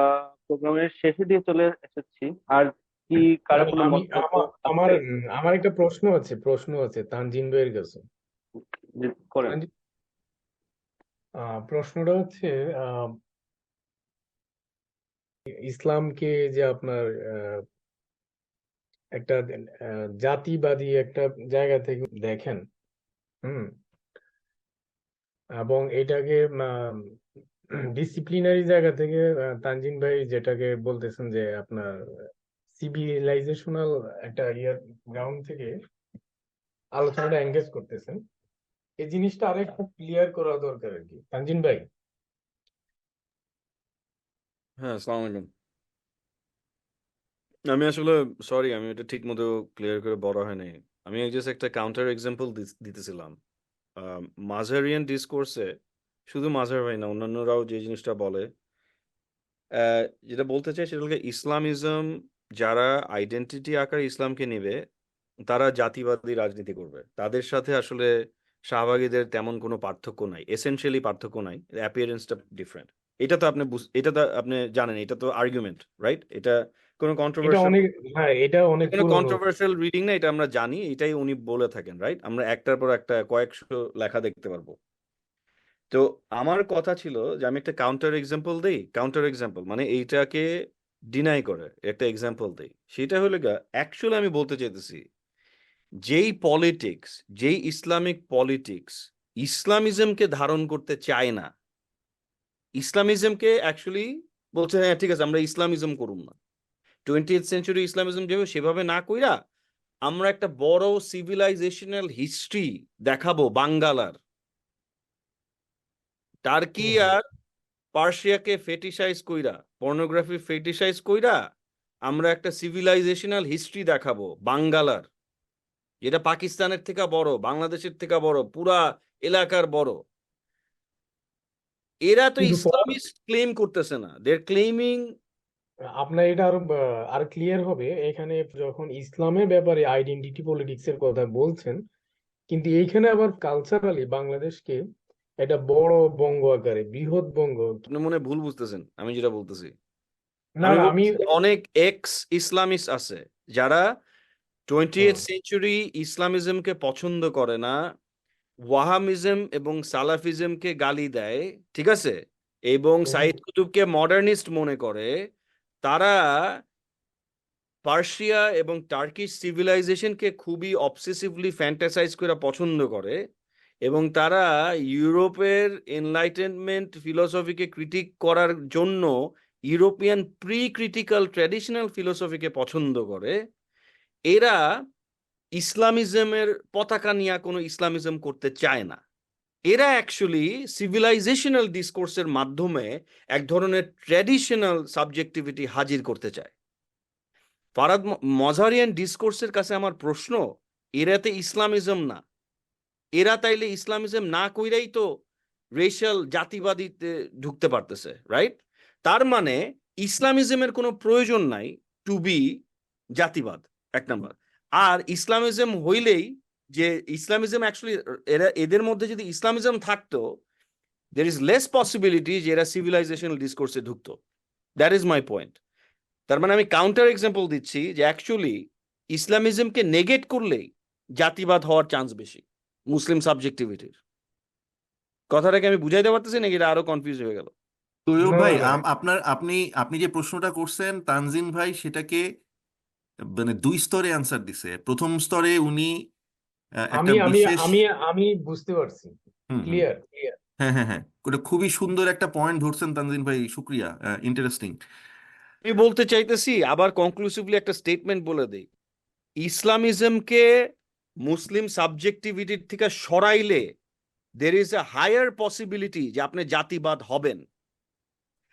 প্রোগ্রামের শেষে দিয়ে চলে এসেছি। আর কি কারো কোনো আমি মন্তব্য আমার আছে? আমার একটা প্রশ্ন আছে তানজিম ভাইয়ের কাছে। যে করেন। তানজিম, প্রশ্নটা হচ্ছে ইসলামকে যে আপনার একটা জাতিবাদী একটা জায়গা থেকে দেখেন, হুম, এবং এটাকে ডিসিপ্লিনারি জায়গা থেকে তানজিম ভাই যেটাকে বলতেছেন যে আপনার সিভিলাইজেশনাল একটা গ্রাউন্ড থেকে আলোচনাটা এঙ্গেজ করতেছেন, এই জিনিসটা আরেকটু ক্লিয়ার করা দরকার আর কি তানজিম ভাই। হ্যাঁ, আসসালামু আলাইকুম। আমি আসলে সরি, আমি এটা ঠিক মতো ক্লিয়ার করে বলা হয় নাই। আমি জাস্ট একটা কাউন্টার এক্সাম্পল দিতেছিলাম। মাঝারিয়ান ডিসকোর্সে শুধু মাঝার ভাই না, অন্যান্যরাও যে জিনিসটা বলে, যেটা বলতে চাই সেটা হলো ইসলামিজম যারা আইডেন্টিটি আকারে ইসলামকে নেবে তারা জাতিবাদী রাজনীতি করবে। তাদের সাথে আসলে শাহবাগীদের তেমন কোনো পার্থক্য নাই, এসেনশিয়ালি পার্থক্য নাই, অ্যাপিয়ারেন্সটা ডিফারেন্ট। এটা তো আপনি এটা তো আপনি জানেন, এটা তো আর্গুমেন্ট, রাইট? এটা কোনো এটা কন্ট্রোভার্সিয়াল অনেক, হ্যাঁ এটা অনেক কোনো পুরনো। কন্ট্রোভার্সিয়াল রিডিং না, এটা আমরা জানি, এটাই উনি বলে থাকেন, রাইট? আমরা একটার পর একটা কয়েকশো লেখা দেখতে পারবো। তো আমার কথা ছিল যে আমি একটা কাউন্টার এক্সাম্পল দেই। কাউন্টার এক্সাম্পল মানে এইটাকে ডিনাই করে একটা এক্সাম্পল দেই। সেটা হলো অ্যাকচুয়ালি আমি বলতে চাইতেছি যেই পলিটিক্স, যেই ইসলামিক পলিটিক্স ইসলামিজমকে ধারণ করতে চায় না, ইসলামিজমকে অ্যাকচুয়ালি বলছে হ্যাঁ ঠিক আছে আমরা ইসলামিজম করুন না, 20th সেঞ্চুরি ইসলামিজম যেভাবে সেভাবে না কইরা আমরা একটা বড় সিভিলাইজেশনাল হিস্ট্রি দেখাবো বাঙ্গালার, টার্কি আর পার্সিয়াকে ফেটিসাইজ কইরা, পর্নোগ্রাফি ফেটিসাইজ কইরা আমরা একটা সিভিলাইজেশনাল হিস্ট্রি দেখাবো বাঙ্গালার, যেটা পাকিস্তানের থেকে বড়, বাংলাদেশের থেকে বড়, পুরা এলাকার বড়। এরা তো কিন্তু ইসলামিস্ট ক্লেম করতেছে না, দেয়ার ক্লেমিং। আপনার এটা আরো ক্লিয়ার হবে এখানে যখন ইসলামের ব্যাপারে আইডেন্টিটি পলিটিক্স এর কথা বলছেন, কিন্তু এইখানে আবার কালচারালি বাংলাদেশকে এটা বড় বঙ্গ আকারে, বৃহৎ বঙ্গ। আপনি মনে হয় ভুল বুঝতেছেন আমি যেটা বলতেছি। না আমি না, আমি বলতেছি অনেক এক্স ইসলামিস্ট আছে যারা 20th সেঞ্চুরি ইসলামিজমকে পছন্দ করে না, ওয়াহাবিজম এবং সালাফিজমকে গালি দেয়, ঠিক আছে, এবং সাইদ কুতুবকে মডার্নিস্ট মনে করে। তারা পার্সিয়া এবং টার্কিশ সিভিলাইজেশনকে খুবই অবসেসিভলি ফ্যান্টাসাইজ করে পছন্দ করে, এবং তারা ইউরোপের এনলাইটেনমেন্ট ফিলোসফিকে ক্রিটিক করার জন্য ইউরোপিয়ান প্রি ক্রিটিক্যাল ট্র্যাডিশনাল ফিলোসফিকে পছন্দ করে। এরা ইসলামিজমের পতাকা নিয়ে কোনো ইসলামিজম করতে চায় না। এরা অ্যাকচুয়ালি সিভিলাইজেশনাল ডিসকোর্সের মাধ্যমে এক ধরনের ট্র্যাডিশনাল সাবজেক্টিভিটি হাজির করতে চায়। ফারাদ মজারিয়ান ডিসকোর্সের কাছে আমার প্রশ্ন, এরাতে ইসলামিজম না, এরা তাইলে ইসলামিজম না কইরাই তো রেশিয়াল জাতিবাদীতে ঢুকতে পারতেছে, রাইট? তার মানে ইসলামিজমের কোনো প্রয়োজন নাই টু বি জাতিবাদ, এক নাম্বার। আর ইসলামিজম হইলেই যে ইসলামিজম অ্যাকচুয়ালি এদের মধ্যে যদি ইসলামিজম থাকতো, দের ইজ লেস পসিবিলিটি যে এরা সিভিলাইজেশনাল ডিসকোর্সে ঢুকতো। That is my point. তার মানে আমি কাউন্টার এক্সাম্পল দিচ্ছি যে অ্যাকচুয়ালি ইসলামিজমকে নেগেট করলেই জাতিবাদ হওয়ার চান্স বেশি মুসলিম সাবজেক্টিভিটির। কথাটাকে আমি বুঝাইতে পারতেছি নাকি এটা আরো কনফিউজ হয়ে গেল? তৈয়ব না ভাই, না, আপনি যে প্রশ্নটা করছেন, তানজিম ভাই সেটাকে মানে দুই স্তরে অ্যান্সার দিছে। প্রথম স্তরে উনি একটা আমি আমি বিশেষ আমি আমি বুঝতে পারছি। হুম হুম ক্লিয়ার ক্লিয়ার। হ্যাঁ হ্যাঁ হ্যাঁ, ওটা খুবই সুন্দর একটা পয়েন্ট ধরছেন তানজিম ভাই, শুক্রিয়া, ইন্টারেস্টিং। আমি বলতে চাইতেছি, আবার কনক্লুসিভলি একটা স্টেটমেন্ট বলে দেই, ইসলামিজমকে মুসলিম সাবজেক্টিভিটির থেকে সরাইলে there is a higher possibility যে আপনি জাতিবাদ হবেন।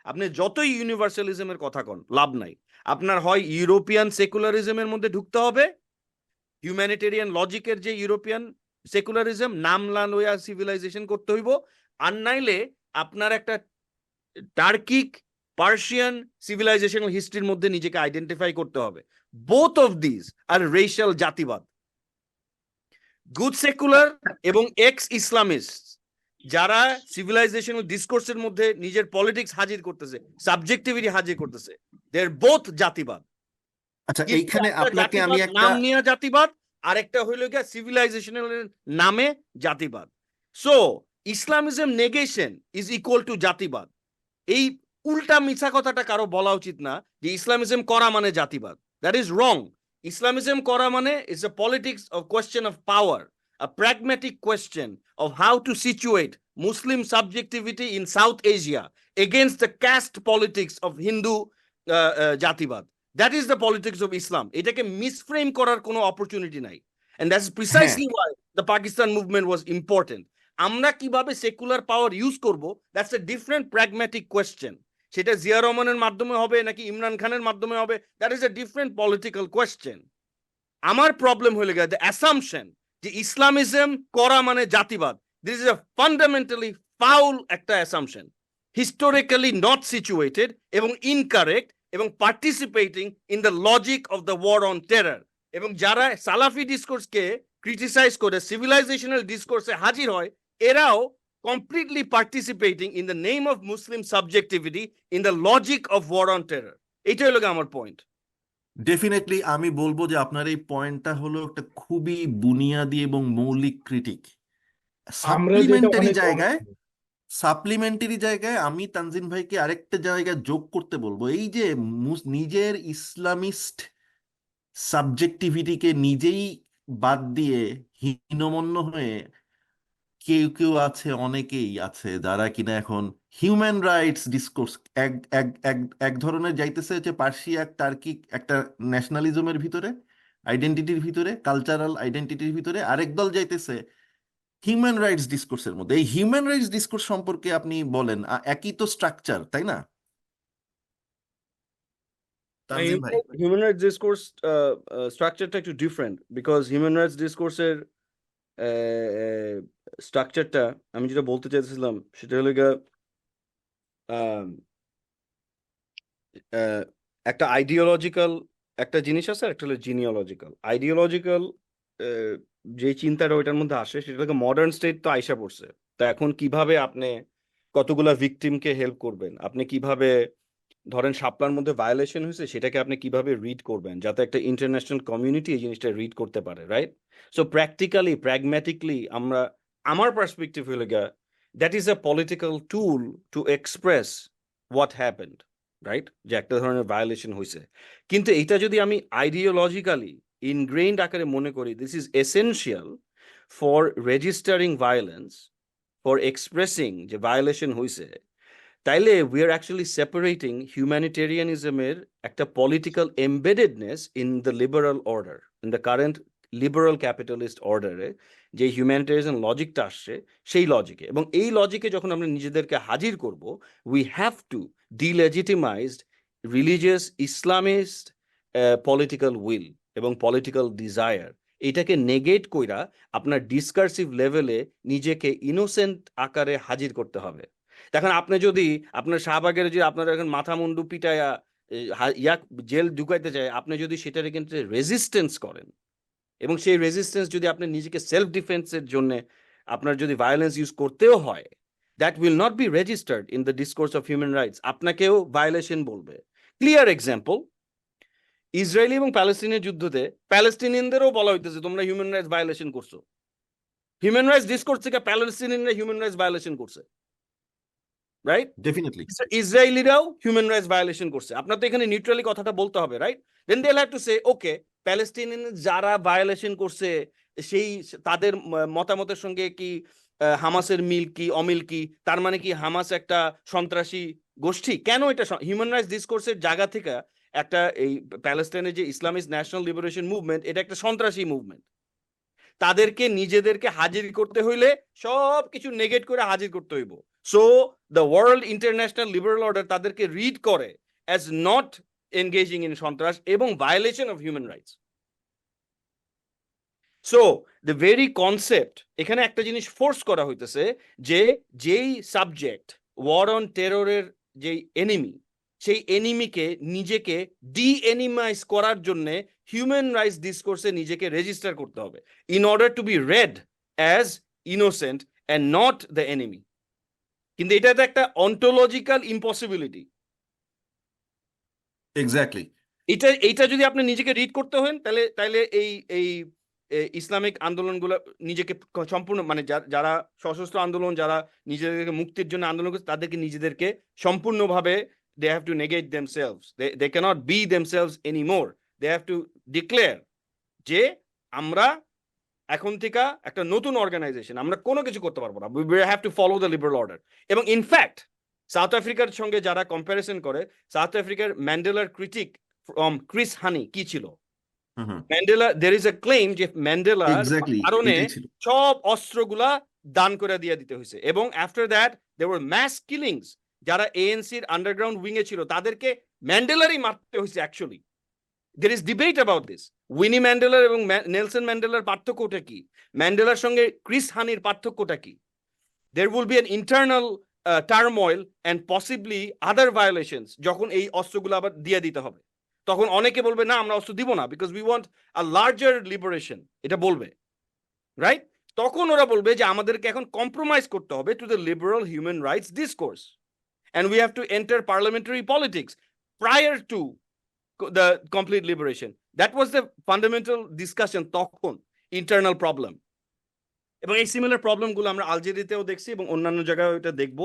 আপনি যতই ইউনিভার্সালিজমের কথা কন, লাভ নাই। আপনার হয় ইউরোপিয়ান সেকুলারিজমের মধ্যে ঢুকতে হবে, হিউম্যানিটেরিয়ান লজিকের যে ইউরোপিয়ান সেকুলারিজম, নামলা লইয়া সিভিলাইজেশন করতে হইব, আর নাইলে আপনার একটা টার্কিক পার্সিয়ান সিভিলাইজেশনাল হিস্ট্রির মধ্যে নিজেকে আইডেন্টিফাই করতে হবে। বোথ অফ দিস আর রেশিয়াল জাতিবাদ। গুড সেকুলার এবং এক্স ইসলামিস্ট যারা সিভিলাইজেশনাল ডিসকোর্সের মধ্যে নিজের পলিটিক্স হাজির করতেছে, সাবজেক্টিভিটি হাজির করতেছে, দেয়ার বোথ জাতিবাদ। আচ্ছা, কিন্তু এইখানে একটা আপনাকে আমি জাতিবাদ একটা নাম নিয়ে জাতিবাদ, আর একটা হইল গিয়া সিভিলাইজেশনাল নামে জাতিবাদ। So Islamism negation is equal to জাতিবাদ। এই উল্টা মিছা কথাটা কারো বলা উচিত না যে ইসলামিজম করা মানে জাতিবাদ। That is wrong. ইসলামিজম করা মানে is a politics of question of power, a pragmatic question of how to situate Muslim subjectivity in South Asia against the caste politics of Hindu জাতিবাদ. That is the politics of Islam. এটাকে মিসফ্রেম করার কোনো opportunity নাই, and that's হ্যাঁ precisely why the Pakistan movement was important. আমরা কিভাবে secular power use করব, that's a different pragmatic question. সেটা জিয়া রহমানের মাধ্যমে হবে নাকি ইমরান খানের মাধ্যমে হবে, that is a different political question. আমার প্রবলেম হয়ে গেছে দ্য অ্যাসাম্পশন যে ইসলামিজম করা মানে জাতিবাদ। This is a fundamentally foul একটা অ্যাসাম্পশন, হিস্টোরিক্যালি নট সিচুয়েটেড এবং ইনকারেক্ট, এবং participating in the logic of the war on terror. এবং যারা সালাফি ডিসকোর্সকে ক্রিটিসাইজ করে সিভিলাইজেশনাল ডিসকোর্সে হাজির হয়, এরাও completely participating in the name of Muslim subjectivity in the logic of war on terror. এইটাই হলো আমার পয়েন্ট। ডেফিনেটলি আমি বলবো যে আপনার এই পয়েন্টটা হলো একটা খুবই বুনিয়াদি এবং মৌলিক ক্রিটিক। আমরা যেটা অনেক সাপ্লিমেন্টারি জায়গায় আমি তানজিম ভাইকে আরেকটা জায়গায় যোগ করতে বলবো, এই যে নিজের ইসলামিস্ট সাবজেক্টিভিটিকে নিজেই বাদ দিয়ে হীনমন্য হয়ে কেউ কেউ আছে, অনেকেই আছে যারা কিনা এখন হিউম্যান রাইটস ডিসকোর্স এক এক এক এক ধরনের যাইতেছে যে পার্সিয়াক টার্কিক একটা ন্যাশনালিজমের ভিতরে, আইডেন্টিটির ভিতরে, কালচারাল আইডেন্টিটির ভিতরে, আরেক দল যাইতেছে হিউম্যান রাইটস ডিসকোর্সের মধ্যে। এই হিউম্যান রাইটস ডিসকোর্স সম্পর্কে আপনি বলেন, একই তো স্ট্রাকচার, তাই না তানজিম ভাই? হিউম্যান রাইটস ডিসকোর্স স্ট্রাকচারটা একটু ডিফারেন্ট, বিকজ হিউম্যান রাইটস ডিসকোর্সের স্ট্রাকচারটা আমি যেটা বলতে চাইছিলাম সেটা হলো একটা আইডিওলজিক্যাল একটা জিনিস আছে, একটা হলো জিনিওলজিক্যাল। আইডিওলজিক্যাল যে চিন্তাটা ওইটার মধ্যে আসে সেটা হলো মডার্ন স্টেট তো আইসা পড়ছে, তা এখন কিভাবে আপনি কতগুলা ভিকটিমকে হেল্প করবেন, আপনি কিভাবে ধরেন শাপলার মধ্যে ভায়োলেশন হয়েছে সেটাকে আপনি কিভাবে রিড করবেন যাতে একটা ইন্টারন্যাশনাল কমিউনিটি এই জিনিসটা রিড করতে পারে, রাইট? সো প্র্যাকটিক্যালি প্র্যাগম্যাটিকলি আমরা, আমার পার্সপেক্টিভ হলো গিয়া, that is a political tool to express what happened, right? যে একটা ধরনের ভায়োলেশন হয়েছে, কিন্তু এটা যদি আমি আইডিওলজিক্যালি ইনগ্রেইনড আকারে মনে করি this is essential for registering violence, for expressing যে ভায়োলেশন হয়েছে, তাইলে উই আর অ্যাকচুয়ালি সেপারেটিং হিউম্যানিটেরিয়ানিজমের একটা political embeddedness in the liberal order, in the current liberal capitalist অর্ডারে যে হিউম্যানিটেরিয়ান লজিকটা আসছে সেই লজিকে। এবং এই লজিকে যখন আমরা নিজেদেরকে হাজির করব, we have to delegitimized religious Islamist political will এবং পলিটিক্যাল ডিজায়ার, এটাকে নেগেট কইরা আপনার ডিসকার্সিভ লেভেলে নিজেকে ইনোসেন্ট আকারে হাজির করতে হবে। দেখেন আপনি যদি আপনার শাহবাগের যে আপনার এখন মাথা মুন্ডু পিটায়া জেল ঢুকাইতে চায়, আপনি যদি সেটার এগেইনস্টে রেজিস্ট্যান্স করেন এবং সেই রেজিস্ট্যান্স যদি আপনি নিজেকে সেলফ ডিফেন্সের জন্য আপনার যদি ভায়োলেন্স ইউজ করতেও হয়, that will not be registered in the discourse of human rights, আপনাকেও ভায়োলেশন বলবে। ক্লিয়ার এক্সাম্পল, ইসরায়েলি এবং প্যালেস্টিনের যুদ্ধতে প্যালেস্টিনিয়ানদেরও বলা হইতেছে তোমরা হিউম্যান রাইটস ভায়োলেশন করছো। হিউম্যান রাইটস ডিসকোর্স থেকে প্যালেস্টিনিয়ানরা হিউম্যান রাইটস ভায়োলেশন করছে, রাইট? ডেফিনেটলি। ইসরায়েলিরাও হিউম্যান রাইটস ভায়োলেশন করছে। আপনার তো এখানে নিউট্রালি কথাটা বলতে হবে, right? Then they have to say okay, Palestinian যারা ভায়োলেশন করছে সেই তাদের মতামতের সঙ্গে কি হামাসের মিল কি অমিল কি, তার মানে কি হামাস একটা সন্ত্রাসী গোষ্ঠী? কেন এটা হিউম্যান রাইটস ডিসকোর্সের জায়গা থেকে একটা এই প্যালেস্টাইনের যে ইসলামিক ন্যাশনাল লিবারেশন মুভমেন্ট, এটা একটা সন্ত্রাসী মুভমেন্ট। তাদেরকে নিজেদেরকে হাজির করতে হইলে সব কিছু নেগেট করে হাজির করতে হইব। So the world international liberal order তাদেরকে রিড করে অ্যাজ নট এনগেজিং ইন সন্ত্রাস এবং violation of human rights. So the very concept, এখানে একটা জিনিস ফোর্স করা হইতেছে যে যেই সাবজেক্ট ওয়ার অন টেররের যেই এনিমি, সেই এনিমিকে নিজেকে ডি এনিমাইজ করার জন্য হিউম্যান রাইটস ডিসকোর্সে নিজেকে রেজিস্টার করতে হবে in order to be read as innocent and not the enemy. কিন্তু এটা তো একটা অন্টোলজিক্যাল ইম্পসিবিলিটি। এক্স্যাক্টলি। এইটা যদি আপনি নিজেকে রিড করতে হন তাহলে তাহলে এই ইসলামিক আন্দোলনগুলো নিজেকে সম্পূর্ণ মানে যারা সশস্ত্র আন্দোলন, যারা নিজেদেরকে মুক্তির জন্য আন্দোলন করছে, তাদেরকে নিজেদেরকে সম্পূর্ণভাবে they have to negate themselves. They cannot be themselves anymore. They have to declare যে আমরা এখন থেকে একটা নতুন অর্গানাইজেশন, আমরা কোনো কিছু করতে পারবো না, we have to follow the liberal order. এবং ইনফ্যাক্ট সাউথ আফ্রিকার সঙ্গে যারা কম্প্যারিজন করে, সাউথ আফ্রিকার ম্যান্ডেলার ক্রিটিক ফ্রম ক্রিস হানি কি ছিল? Mandela, there is a claim যে ম্যান্ডেলার এক্স্যাক্টলি কারণে এটাই ছিল। সব অস্ত্রগুলা দান করে দিয়ে দিতে হয়েছে এবং after that there were mass killings। যারা এএনসির আন্ডারগ্রাউন্ড উইং এ ছিল তাদেরকে ম্যান্ডেলারই মারতে হয়েছে actually. there is debate about this. Winnie ম্যান্ডেলার এবং নেলসন ম্যান্ডেলার পার্থক্যটা কি? ম্যান্ডেলার সঙ্গে ক্রিস হানির পার্থক্যটা কি? there will be an internal turmoil and possibly other violations যখন এই অস্ত্রগুলো আবার দিয়ে দিতে হবে। তখন অনেকে বলবে না আমরা অস্ত্র দিব না because we want a larger liberation, এটা বলবে, রাইট? তখন ওরা বলবে যে আমাদেরকে এখন কম্প্রোমাইজ করতে হবে two the liberal human rights discourse and we have to enter parliamentary politics prior to the complete liberation. That was the fundamental discussion তখন, internal problem। এবং এই সিমিলার প্রবলেমগুলো আমরা আলজেরিয়াতেও দেখছি এবং অন্যান্য জায়গায় এটা দেখব।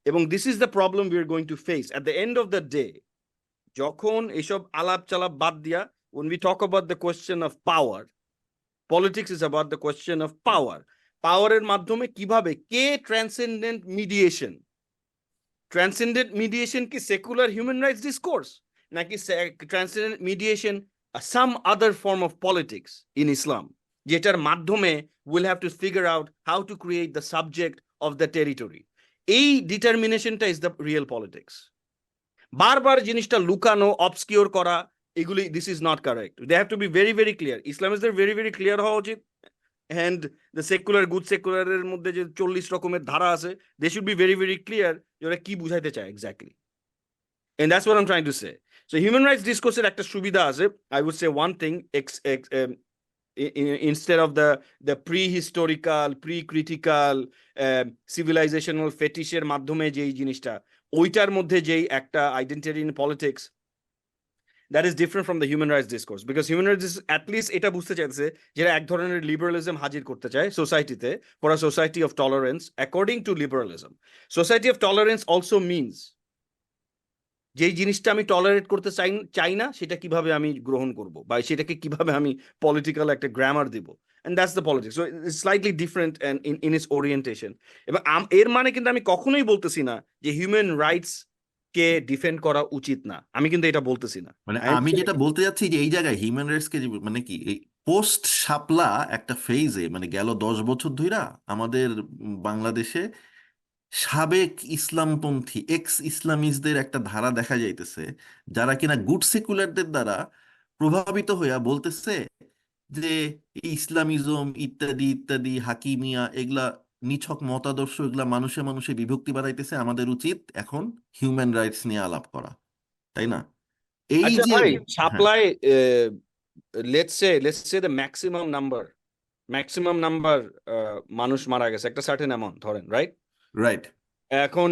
এবং this is the problem we are going to face at the end of the day. যখন এইসব আলাপ চালাপ বাদ দিয়া, when we talk about the question of power, politics is about the question of power. পাওয়ারের মাধ্যমে কিভাবে কে ট্রান্সেন্ডেন্ট মিডিয়েশন, ট্রান্সেন্ডেন্ট মিডিয়েশন কি সেকুলার হিউম্যান রাইটস ডিসকোর্স নাকি transcendent mediation some other form of politics in Islam, যেটার মাধ্যমে we'll have to figure out how to create the subject of the territory. এই ডিটারমিনেশনটা ইজ দ্য রিয়েল পলিটিক্স। বারবার জিনিসটা লুকানো, obscure করা, এগুলি this is not correct. They have to be very very clear. ইসলামিস্টদের ভেরি ভেরি ক্লিয়ার হওয়া উচিত। অ্যান্ড দ্য সেকুলার গুড সেকুলারের মধ্যে যে 40 রকমের ধারা আছে, they should be very very clear যে ওরা কি বুঝাইতে চায় exactly. And that's what I'm trying to say. So human rights discourse একটা সুবিধা আছে। I would say one thing, instead of the prehistorical, pre-critical, civilizational ফেটিশের মাধ্যমে যেই জিনিসটা, ওইটার মধ্যে যেই একটা identity in politics, that is different from the human rights discourse, because human rights at least এটা বুঝতে চাইছে যেটা এক ধরনের লিবারালিজম হাজির করতে চায় সোসাইটিতে, for a society of tolerance according to liberalism. Society of tolerance also means যেই জিনিসটা আমি টলারেট করতে চাই না সেটা কিভাবে আমি গ্রহণ করব, বা সেটাকে কিভাবে আমি পলিটিক্যাল একটা গ্রামার দিব, and that's the politics. So it's slightly different and in its orientation. এবং এর মানে কিন্তু আমি কখনোই বলতেছি না যে হিউম্যান রাইটস কে ডিফেন্ড করা উচিত না, আমি কিন্তু এটা বলতেছি না। মানে আমি যেটা বলতে যাচ্ছি যে এই জায়গায় হিউম্যান রাইটস কে মানে কি এই পোস্ট শাপলা একটা ফেজে মানে গেল 10 বছর ধইরা আমাদের বাংলাদেশে সাবেক ইসলামপন্থী এক্স ইসলামিস্টদের একটা ধারা দেখা যাইতেছে, যারা কিনা গুড সেকুলারদের দ্বারা প্রভাবিত হইয়া বলতেছে যে এই ইসলামিজম ইত্যাদি ইত্যাদি হাকিমিয়া এগুলা নিছক মতাদর্শ, এগুলা মানুষে মানুষে বিভক্তি বাড়াইতেছে, আমাদের উচিত এখন হিউম্যান রাইটস নিয়ে আলাপ করা, তাই না? এই আচ্ছা যে ভাই, হ্যাঁ, supply let's say the maximum number মানুষ মারা গেছে একটা সার্টেন অ্যামাউন্ট ধরেন, রাইট? রাইট, এখন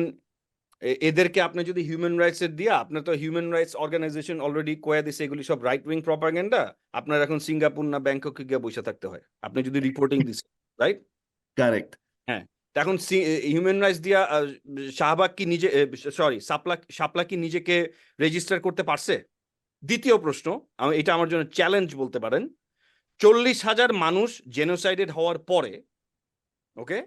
এদেরকে আপনি যদি হিউম্যান রাইটস এর দিয়া, আপনার তো হিউম্যান রাইটস অর্গানাইজেশন অলরেডি কয়ে দিছে এগুলি সব রাইট উইং প্রপাগান্ডা, আপনার এখন সিঙ্গাপুর না ব্যাংককে গিয়ে বসে থাকতে হয় আপনি যদি রিপোর্টিং দিছে, রাইট? কারেক্ট। হ্যাঁ, এখন হিউম্যান রাইটস দিয়া শাহবাগ কি নিজে, সরি শাপলা কি নিজেকে রেজিস্টার করতে পারছে? দ্বিতীয় প্রশ্ন, এটা আমার জন্য চ্যালেঞ্জ বলতে পারেন, 40,000 মানুষ জেনোসাইডেড হওয়ার পরে, ওকে,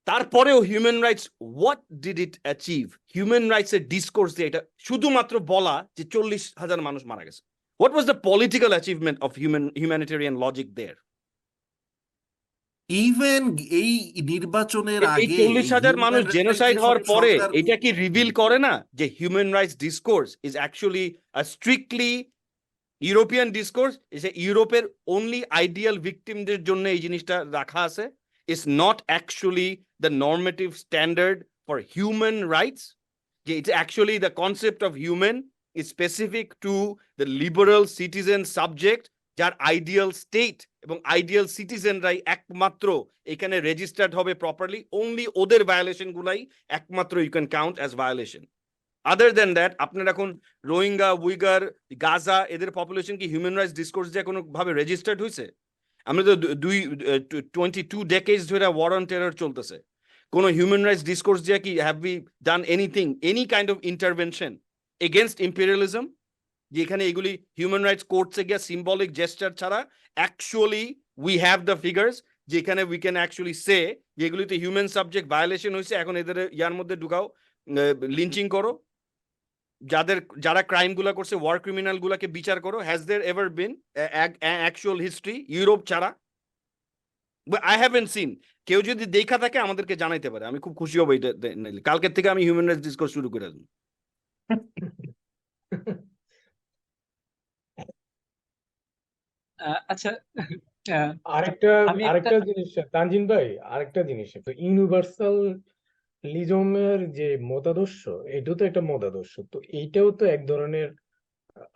তারপরেও human rights what did it achieve? Human rights এর ডিসকোর্স দিয়ে এটা শুধুমাত্র বলা যে 40,000 মানুষ মারা গেছে, what was the political achievement of humanitarian logic there? Even এই নির্বাচনের এই আগে 40,000 মানুষ হিউম্যান জেনোসাইড রাইটস হওয়ার পরে সরকার এটা কি রিভিল করে না যে human rights discourse is actually a strictly European discourse, এসে ইউরোপের অনলি আইডিয়াল ভিকটিমদের জন্য এই জিনিসটা রাখা আছে, is not actually the normative standard for human rights, যে it's actually the concept of human is specific to the liberal citizen subject, যার ideal state এবং আইডিয়াল সিটিজেনরাই একমাত্র এখানে রেজিস্টার্ড হবে প্রপারলি, অনলি ওদের ভায়োলেশন গুলাই একমাত্র you can count as violation. Other than that আপনার এখন রোহিঙ্গা, উইগার, গাজা এদের পপুলেশন কি হিউম্যান রাইটস ডিসকোর্স দিয়ে কোনো ভাবে রেজিস্টার্ড হয়েছে? আমরা তো 22 ডেকেডস ধরে ওয়ার অন টেরর চলতেছে, কোনো হিউম্যান রাইটস ডিসকোর্স দিয়ে কি have we done anything, any kind of intervention against imperialism, যেখানে এগুলি হিউম্যান রাইটস কোর্টসে গিয়ে সিম্বলিক জেস্টার ছাড়া actually we have the figures, যেখানে উই ক্যান অ্যাকচুয়ালি সে যেগুলিতে হিউম্যান সাবজেক্ট ভায়োলেশন হয়েছে, এখন এদের ইয়ার মধ্যে ঢুকাও, লিঞ্চিং করো, যারা ক্রাইম গুলা করছে ওয়ার ক্রিমিনাল গুলাকে বিচার করো। Has there ever been actual history Europe ছাড়া? I haven't seen. কেউ যদি দেখা থাকে আমাদেরকে জানাইতে পারে, আমি খুব খুশি হবো। এটা কালকের থেকে আমি হিউম্যান রাইটস ডিসকোর্স শুরু করে দেব। আচ্ছা, আরেকটা আমি আরেকটা জিনিস তানজিন ভাই, আরেকটা জিনিস তো ইউনিভার্সালিজমের যে মতাদর্শ, এটাও তো একটা মতাদর্শ, তো এইটাও তো এক ধরনের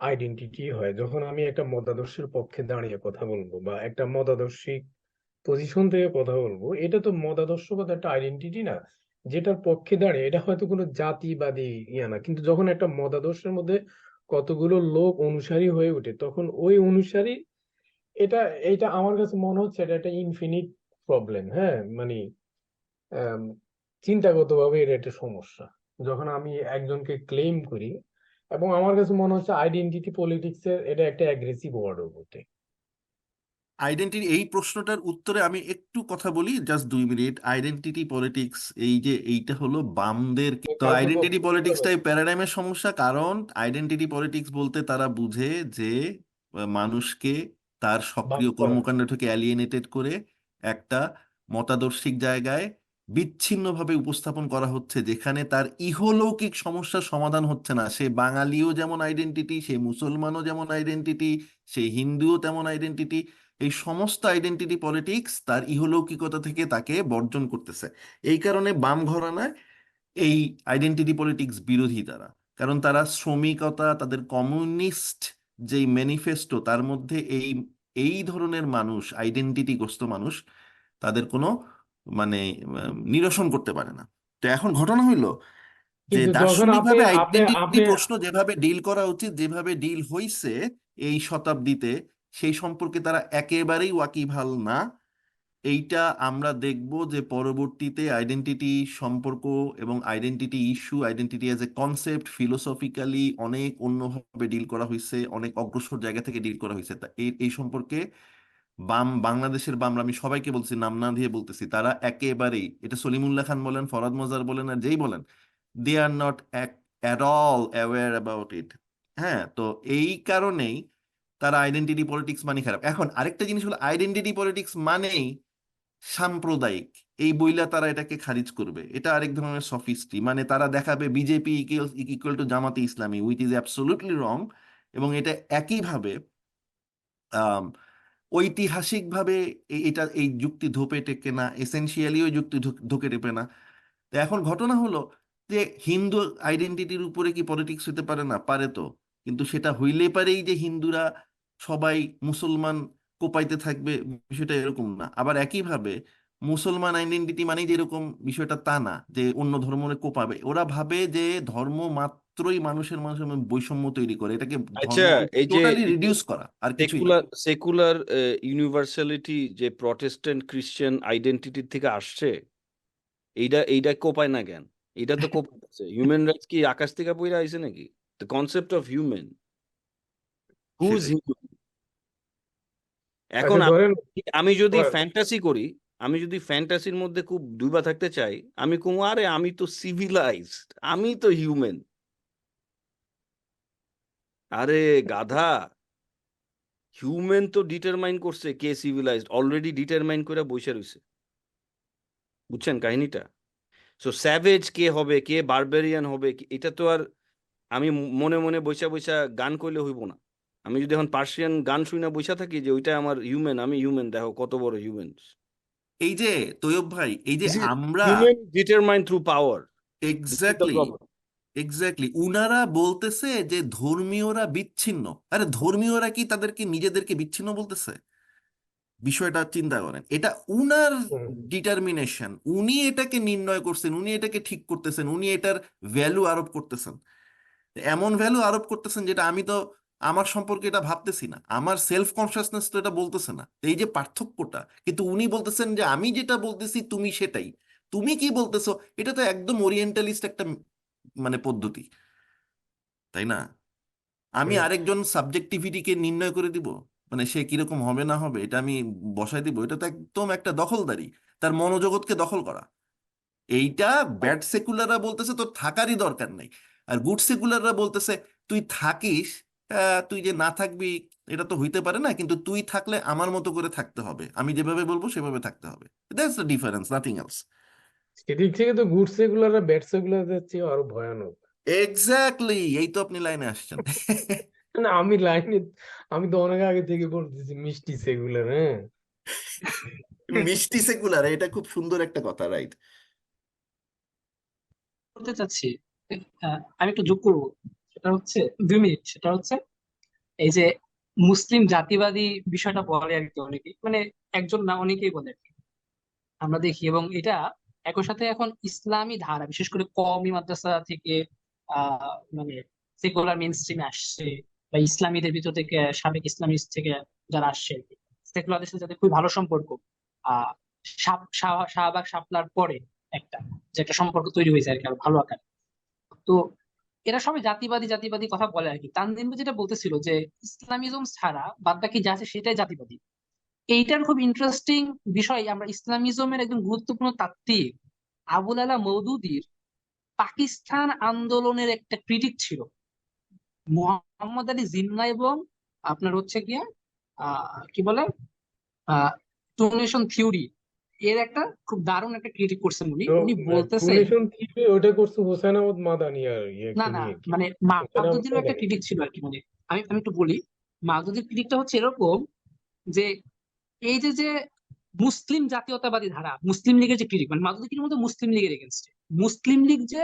আইডেন্টিটি হয়। যখন আমি একটা মতাদর্শের পক্ষে দাঁড়িয়ে কথা বলবো বা একটা মতাদর্শিক পজিশন থেকে কথা বলবো, এটা তো মতাদর্শগত একটা আইডেন্টিটি না, যেটার পক্ষে দাঁড়িয়ে এটা হয়তো কোনো জাতিবাদী ইয়া না, কিন্তু যখন একটা মতাদর্শের মধ্যে কতগুলো লোক অনুসারী হয়ে ওঠে, তখন ওই অনুসারী এটা এটা আমার কাছে মনে হচ্ছে এটা একটা ইনফিনিট প্রবলেম। হ্যাঁ, মানে আম, চিন্তাগতভাবে এটা একটা সমস্যা যখন আমি একজনকে ক্লেম করি, এবং আমার কাছে মনে হচ্ছে আইডেন্টিটি পলিটিক্স এর এটা একটা অ্যাগ্রেসিভ ওয়ার্ডও বটে। আইডেন্টিটি, এই প্রশ্নটার উত্তরে আমি একটু কথা বলি, জাস্ট 2 মিনিট। আইডেন্টিটি পলিটিক্স এই যে এইটা হলো বামদের, তো কালকে আইডেন্টিটি বক্তব্য পলিটিক্সটাই প্যারাডাইমের সমস্যা। কারণ আইডেন্টিটি পলিটিক্স বলতে তারা বুঝে যে মানুষকে তার ভাগ সক্রিয় করা। কর্মকাণ্ড থেকে অ্যালিয়েনেটেড করে একটা মতাদর্শিক জায়গায় বিচ্ছিন্নভাবে উপস্থাপন করা হচ্ছে, যেখানে তার ইহলৌকিক সমস্যার সমাধান হচ্ছে না। সে বাঙালিও যেমন আইডেন্টিটি, সে মুসলমানও যেমন আইডেন্টিটি, সে হিন্দুও তেমন আইডেন্টিটি। এই সমস্ত আইডেন্টিটি পলিটিক্স তার ইহলৌকিকতা থেকে তাকে বর্জন করতেছে। এই কারণে বাম ঘরানায় এই আইডেন্টিটি পলিটিক্স বিরোধী তারা। কারণ তারা শ্রমিকতা, তাদের কমিউনিস্ট যেই ম্যানিফেস্টো, তার মধ্যে এই ধরনের মানুষ, আইডেন্টিটিগ্রস্ত মানুষ, তাদের কোনো মানে নিরসন করতে পারে না। তো এখন ঘটনা হইলো যে কিন্তু যখন আপনি দার্শনিকভাবে আপনি আইডেন্টিটি আপনি প্রশ্ন যেভাবে ডিল করা উচিত, যেভাবে ডিল হইছে এই শতাব্দীতে, সেই সম্পর্কে তারা একেবারেই ওয়াকিবহাল না। এইটা আমরা দেখব যে পরবর্তীতে আইডেন্টিটি সম্পর্ক এবং identity issue, identity as a concept philosophically অনেক অন্যভাবে ডিল করা হয়েছে, অনেক অগ্রসর জায়গা থেকে ডিল করা হয়েছে। তা এই এই সম্পর্কে বাংলাদেশের বামরা, আমি সবাইকে বলছি, নাম না দিয়ে বলতেছি, তারা একেবারেই, এটা সলিমুল্লাহ খান বলেন, ফরহাদ মজার বলেন, আর যেই বলেন, they are not at all aware about it. হ্যাঁ, তো এই কারণেই তারা আইডেন্টিটি পলিটিক্স মানে খারাপ। এখন আরেকটা জিনিস হলো, আইডেন্টিটি পলিটিক্স মানেই সাম্প্রদায়িক, এই বইলা তারা এটাকে খারিজ করবে। এটা আরেক ধরনের সফিস্টি, মানে তারা দেখাবে বিজেপি ইকুয়াল টু জামাতে ইসলামী, উইচ ইজ অ্যাবসোলুটলি রং। এবং এটা একইভাবে ঐতিহাসিকভাবে এটা, এই যুক্তি ধোপে টেকে না, এসেনশিয়ালি ওই যুক্তি ধোকে টেপে না। তো এখন ঘটনা হলো যে হিন্দু আইডেন্টিটির উপরে কি পলিটিক্স হতে পারে না? পারে তো। কিন্তু সেটা হইলে পারেই যে হিন্দুরা সবাই মুসলমান কোপাইতে থাকবে, বিষয়টা এরকম না। আবার একইভাবে মুসলমান আইডেন্টিটি মানেই যে এরকম, বিষয়টা তা না যে অন্য ধর্মে কোপাবে। ওরা ভাবে যে ধর্ম মাত্রই মানুষের মানুষের মধ্যে বৈষম্য তৈরি করে, এটাকে আচ্ছা, ধর্মকে এই যে টোটালি রিডিউস করা, আর কিছুই না। সেকুলার ইউনিভার্সালিটি যে প্রটেস্ট্যান্ট ক্রিশ্চিয়ান আইডেন্টিটির থেকে আসছে, এইটা কোপায় না কেন? এটা তো কোপাচ্ছে। হিউম্যান রাইটস কি আকাশ থেকে পড়ে আইছে নাকি? The concept of human, whose সেটাই। হিউম্যান। এখন আচ্ছা ধরেন আমি যদি ধরেন, ফ্যান্টাসি করি, আমি যদি ফ্যান্টাসির মধ্যে খুব ডুবা থাকতে চাই, আমি কমু আরে আমি তো সিভিলাইজড, আমি তো হিউম্যান। আরে গাধা, হিউম্যান তো ডিটারমাইন করছে কে সিভিলাইজড, অলরেডি ডিটারমাইন করে বসে রইছে। বুঝছেন কাহিনীটা? সো স্যাভেজ কে হবে, কে বারবেরিয়ান হবে, এটা তো আর আমি মনে মনে বৈশা বৈশা গান কইলে হইব না। আমি যদি এখন পার্সিয়ান গান শুনে বৈশা থাকি যে ওইটা আমার হিউম্যান, আমি হিউম্যান, দেখো কত বড় হিউম্যান। এই যে তৈয়ব ভাই, এই যে দিস ইজ আমরা, human determine through power. This is the exactly problem. Exactly উনারা বলতেছে যে ধর্মীয়রা বিচ্ছিন্ন। আরে ধর্মীয়রা কি তাদেরকে নিজেদেরকে বিচ্ছিন্ন বলতেছে? বিষয়টা চিন্তা করেন, এটা উনার হুম, ডিটারমিনেশন, উনি এটাকে নির্ণয় করছেন, উনি এটাকে ঠিক করতেছেন, উনি এটার ভ্যালু আরোপ করতেছেন। এমন ভ্যালু আরোপ করতেছেন যেটা আমি তো আমার সম্পর্কে এটা ভাবতেছি না, আমার সেলফ কনসিয়াসনেস তো এটা বলতেছে না। এই যে পার্থক্যটা, কিন্তু উনি বলতেছেন যে আমি যেটা বলতেছি তুমি সেটাই, তুমি কি বলতেছো। এটা তো একদম ওরিয়েন্টালিস্ট একটা মানে পদ্ধতি, তাই না? আমি হুম। আরেকজন সাবজেক্টিভিটিকে নির্ণয় করে দিব, মানে সে কিরকম হবে না হবে এটা আমি বসাই দিব। এটা তো একদম একটা দখলদারি, তার মনোজগৎকে দখল করা। এইটা ব্যাড সেকুলাররা বলতেছে তোর থাকারই দরকার নাই, আর গুড সেকুলাররা বলতেছে তুই থাকিস, তুই যে না থাকবি এটা তো হইতে পারে না, কিন্তু তুই থাকলে আমার মতো করে থাকতে হবে, আমি যেভাবে বলবো সেভাবে থাকতে হবে। That's the difference, nothing else. সেদিক থেকে তো গুড সেকুলাররা ব্যাড সেকুলারদের চেয়ে আরো ভয়ানক। এক্স্যাক্টলি, এই তো আপনি লাইনে আসছেন। না আমি লাইনে, আমি তো অনেক আগে থেকে বলতেছি মিষ্টি সেকুলার। হ্যাঁ, মিষ্টি সেকুলার, এটা খুব সুন্দর একটা কথা, রাইট? করতে চাচ্ছি, আমি একটু যোগ করবো। সেটা হচ্ছে 2 মিনিট। সেটা হচ্ছে এই যে মুসলিম জাতিবাদী বিষয়টা বলে আর কি অনেকেই, মানে একজন না অনেকেই বলে আর কি। আমরা দেখি, এবং এটা একই সাথে এখন ইসলামী ধারা, বিশেষ করে কওমি মাদ্রাসা থেকে মানে সেকুলার মেইন স্ট্রিমে আসছে, বা ইসলামীদের ভিতর থেকে সাবেক ইসলামিস্ট থেকে যারা আসছে আর কি, সেকুলারদের সাথে যাদের খুবই ভালো সম্পর্ক, আহ শাহবাগ শাপলার পরে একটা, যে একটা সম্পর্ক তৈরি হয়েছে আর কি, আরো ভালো আকার। তো এরা সবাই জাতিবাদী জাতিবাদী কথা বলে আর কি। তানজিম ভাই যেটা বলতেছিল যে ইসলামিজম ছাড়া বাদ বাকি যা আছে সেটাই জাতিবাদী। এইটার খুব ইন্টারেস্টিং বিষয়, আমরা ইসলামিজমের একজন গুরুত্বপূর্ণ তাত্ত্বিক আবুল আলা মওদুদির পাকিস্তান আন্দোলনের একটা ক্রিটিক ছিল, মোহাম্মদ আলী জিন্নাহ, এবং আপনার হচ্ছে গিয়ে কি বলে ডোনেশন থিওরি, এর একটা খুব দারুণ একটা ক্রিটিক করছেন উনি। তো উনি বলতেছেন, টুনেশন থিওরি ওটা করছে হোসেন আহমদ মাদানি আর না ইয়েকে না, নিয়ে কি, মানে হোসেন আহমদ মাহদুদিরও একটা মাদানি। ক্রিটিক ছিল আর কি। মানে আমি একটু বলি, মাহদুদির ক্রিটিকটা হচ্ছে এরকম যে এই যে যে মুসলিম জাতীয়তাবাদী ধারা, মুসলিম লীগের যে ক্রিটিক, মানে মাদুদি কিন্তু মূলত মুসলিম লীগের এগেনস্টে। মুসলিম লীগ যে